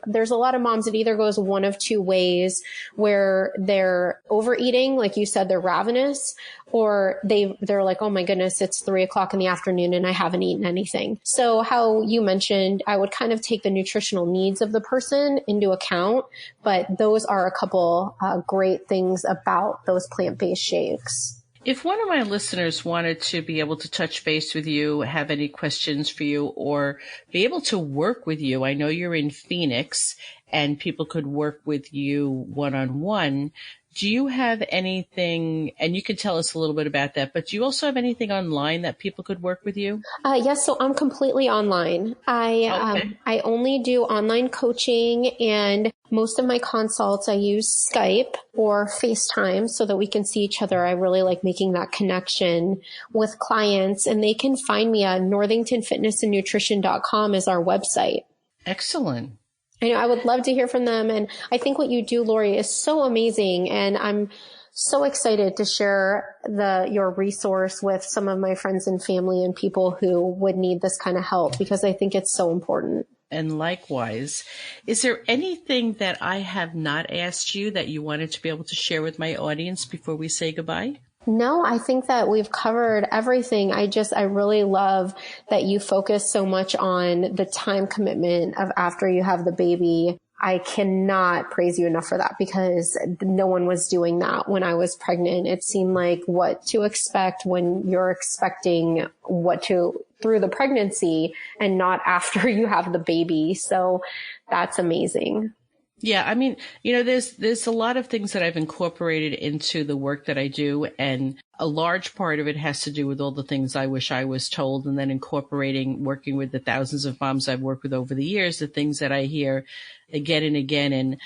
there's a lot of moms that either goes one of two ways where they're overeating, like you said, they're ravenous, or they're like, oh my goodness, it's 3 o'clock in the afternoon and I haven't eaten anything. So how you mentioned, I would kind of take the nutritional needs of the person into account, but those are a couple great things about those plant-based shakes. If one of my listeners wanted to be able to touch base with you, have any questions for you, or be able to work with you, I know you're in Phoenix and people could work with you one-on-one. Do you have anything, and you can tell us a little bit about that, but do you also have anything online that people could work with you? Yes. So I'm completely online. I only do online coaching, and most of my consults, I use Skype or FaceTime so that we can see each other. I really like making that connection with clients, and they can find me at northingtonfitnessandnutrition.com is our website. Excellent. I would love to hear from them. And I think what you do, Lori, is so amazing. And I'm so excited to share your resource with some of my friends and family and people who would need this kind of help, because I think it's so important. And likewise, is there anything that I have not asked you that you wanted to be able to share with my audience before we say goodbye? No, I think that we've covered everything. I really love that you focus so much on the time commitment of after you have the baby. I cannot praise you enough for that, because no one was doing that when I was pregnant. It seemed like what to expect when you're expecting through the pregnancy and not after you have the baby. So that's amazing. Yeah. I mean, there's a lot of things that I've incorporated into the work that I do. And a large part of it has to do with all the things I wish I was told, and then working with the thousands of moms I've worked with over the years, the things that I hear again and again. And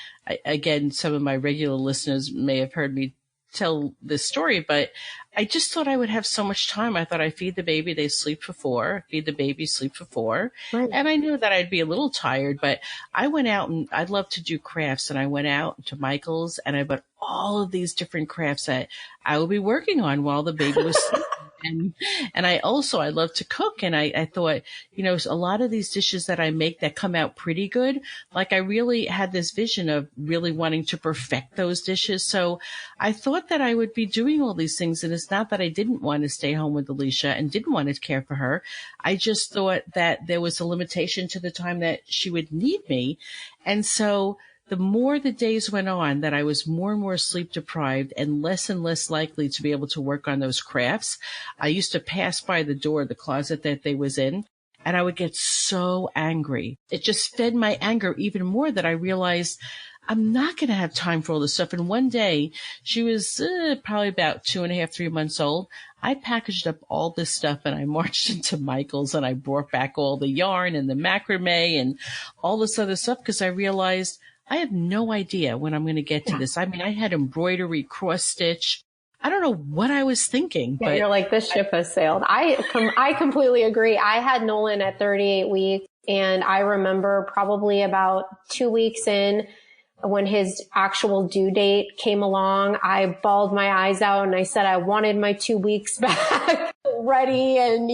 again, some of my regular listeners may have heard me tell this story, but I just thought I would have so much time. I thought I feed the baby, they sleep for 4, feed the baby, sleep for 4. Right. And I knew that I'd be a little tired, but I went out and I love to do crafts, and I went out to Michael's and I bought all of these different crafts that I would be working on while the baby was sleeping. And I love to cook. And I thought, a lot of these dishes that I make that come out pretty good, like I really had this vision of really wanting to perfect those dishes. So I thought that I would be doing all these things. And it's not that I didn't want to stay home with Alicia and didn't want to care for her. I just thought that there was a limitation to the time that she would need me. And so the more the days went on, that I was more and more sleep deprived and less likely to be able to work on those crafts. I used to pass by the closet that they was in, and I would get so angry. It just fed my anger even more, that I realized I'm not going to have time for all this stuff. And one day, she was probably about 2.5, 3 months old. I packaged up all this stuff and I marched into Michael's, and I brought back all the yarn and the macrame and all this other stuff, because I realized I have no idea when I'm going to get to this. I mean, I had embroidery, cross stitch. I don't know what I was thinking. Yeah, but you're like, this ship has sailed. I completely agree. I had Nolan at 38 weeks, and I remember probably about 2 weeks in, When his actual due date came along, I bawled my eyes out and I said I wanted my 2 weeks back ready. And,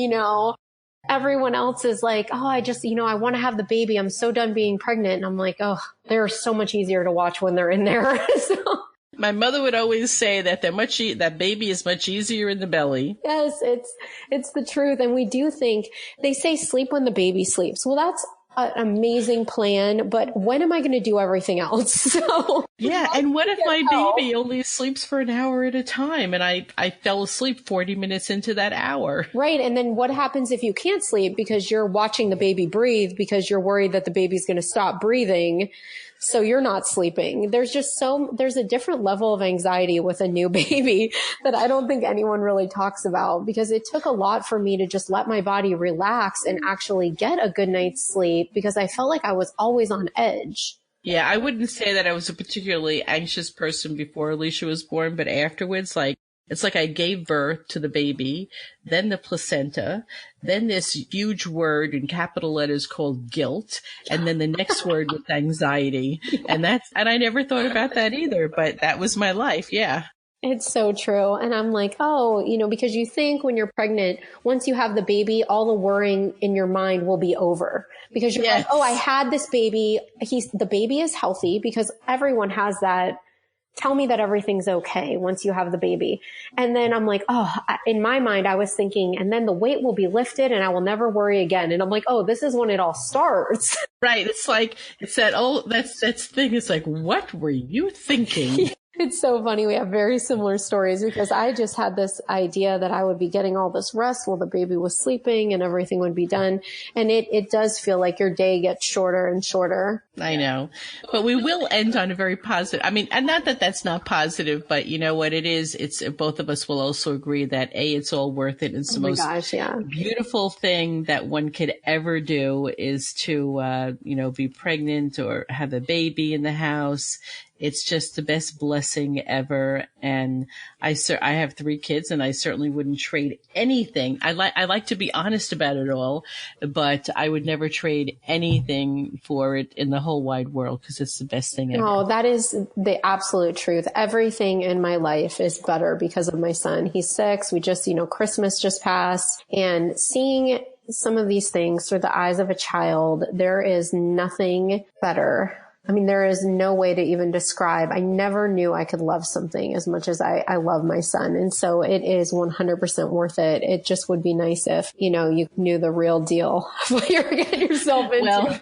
everyone else is like, oh, I want to have the baby. I'm so done being pregnant. And I'm like, oh, they're so much easier to watch when they're in there. So. My mother would always say that that baby is much easier in the belly. Yes, it's the truth. And we do think, they say sleep when the baby sleeps. Well, that's an amazing plan, but when am I going to do everything else? So yeah. And what if my baby only sleeps for an hour at a time and I fell asleep 40 minutes into that hour? Right. And then what happens if you can't sleep because you're watching the baby breathe because you're worried that the baby's going to stop breathing? So you're not sleeping. There's a different level of anxiety with a new baby that I don't think anyone really talks about, because it took a lot for me to just let my body relax and actually get a good night's sleep, because I felt like I was always on edge. Yeah, I wouldn't say that I was a particularly anxious person before Alicia was born, but afterwards, it's like I gave birth to the baby, then the placenta, then this huge word in capital letters called guilt, and then the next word was anxiety. And I never thought about that either, but that was my life. Yeah. It's so true. And I'm like, oh, because you think when you're pregnant, once you have the baby, all the worrying in your mind will be over, because you're like, oh, I had this baby. The baby is healthy, because everyone has that. Tell me that everything's okay once you have the baby. And then I'm like, oh, in my mind, I was thinking, and then the weight will be lifted and I will never worry again. And I'm like, oh, this is when it all starts. Right. It's that thing. It's like, what were you thinking? It's so funny. We have very similar stories, because I just had this idea that I would be getting all this rest while the baby was sleeping and everything would be done. And it does feel like your day gets shorter and shorter. I know, but we will end on a very positive. I mean, and not that that's not positive, but you know what it is? It's both of us will also agree that it's all worth it. It's the most beautiful thing that one could ever do is to, be pregnant or have a baby in the house. It's just the best blessing ever. And I have 3 kids, and I certainly wouldn't trade anything. I like to be honest about it all, but I would never trade anything for it in the whole wide world, because it's the best thing ever. Oh, that is the absolute truth. Everything in my life is better because of my son. He's 6. We just, Christmas just passed, and seeing some of these things through the eyes of a child, there is nothing better. I mean, there is no way to even describe. I never knew I could love something as much as I love my son. And so it is 100% worth it. It just would be nice if, you knew the real deal of what you're getting yourself into. Well,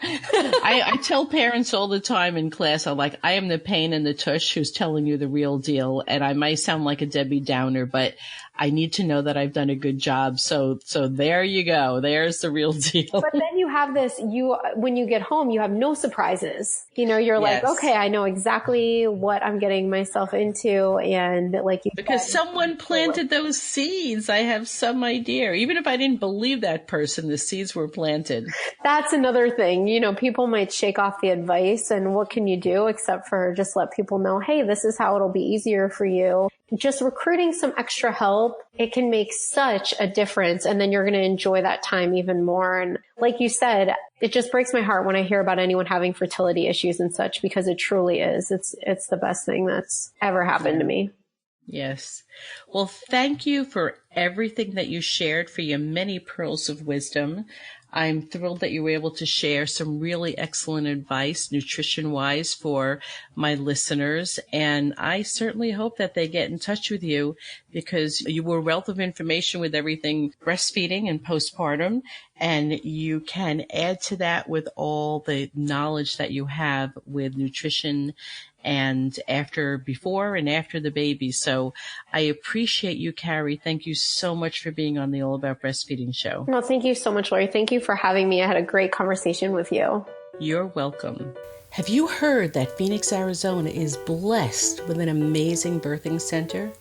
I tell parents all the time in class, I'm like, I am the pain in the tush who's telling you the real deal. And I might sound like a Debbie Downer, but I need to know that I've done a good job. So there you go. There's the real deal. But then you have this, when you get home, you have no surprises. You're like, okay, I know exactly what I'm getting myself into. And because someone planted those seeds, I have some idea. Even if I didn't believe that person, the seeds were planted. That's another thing. People might shake off the advice, and what can you do except for just let people know, hey, this is how it'll be easier for you. Just recruiting some extra help, it can make such a difference. And then you're going to enjoy that time even more. And like you said, it just breaks my heart when I hear about anyone having fertility issues and such, because it truly is. It's the best thing that's ever happened to me. Yes. Well, thank you for everything that you shared, for your many pearls of wisdom. I'm thrilled that you were able to share some really excellent advice, nutrition-wise, for my listeners. And I certainly hope that they get in touch with you, because you were a wealth of information with everything breastfeeding and postpartum. And you can add to that with all the knowledge that you have with nutrition and before and after the baby. So I appreciate you, Karey. Thank you so much for being on the All About Breastfeeding show. Well, thank you so much, Lori. Thank you for having me. I had a great conversation with you. You're welcome. Have you heard that Phoenix, Arizona is blessed with an amazing birthing center?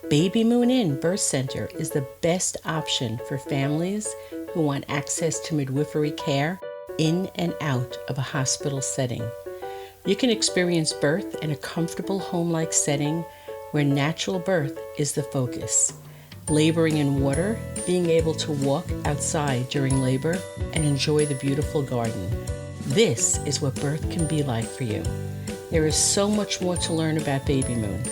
Baby Moon Inn Birth Center is the best option for families who want access to midwifery care in and out of a hospital setting. You can experience birth in a comfortable home-like setting where natural birth is the focus. Laboring in water, being able to walk outside during labor, and enjoy the beautiful garden. This is what birth can be like for you. There is so much more to learn about Baby Moon.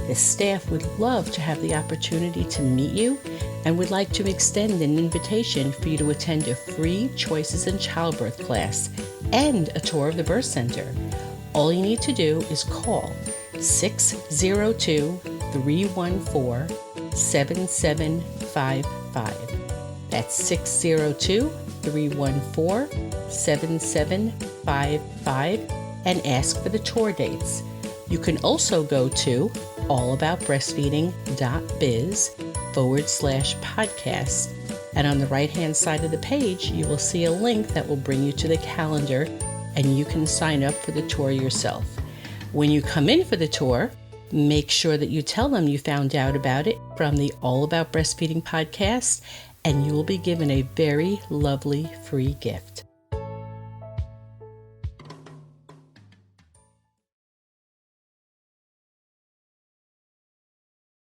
The staff would love to have the opportunity to meet you and would like to extend an invitation for you to attend a free Choices in Childbirth class and a tour of the birth center. All you need to do is call 602-314-7755. That's 602-314-7755 and ask for the tour dates. You can also go to allaboutbreastfeeding.biz/podcast. And on the right-hand side of the page, you will see a link that will bring you to the calendar and you can sign up for the tour yourself. When you come in for the tour, make sure that you tell them you found out about it from the All About Breastfeeding podcast, and you will be given a very lovely free gift.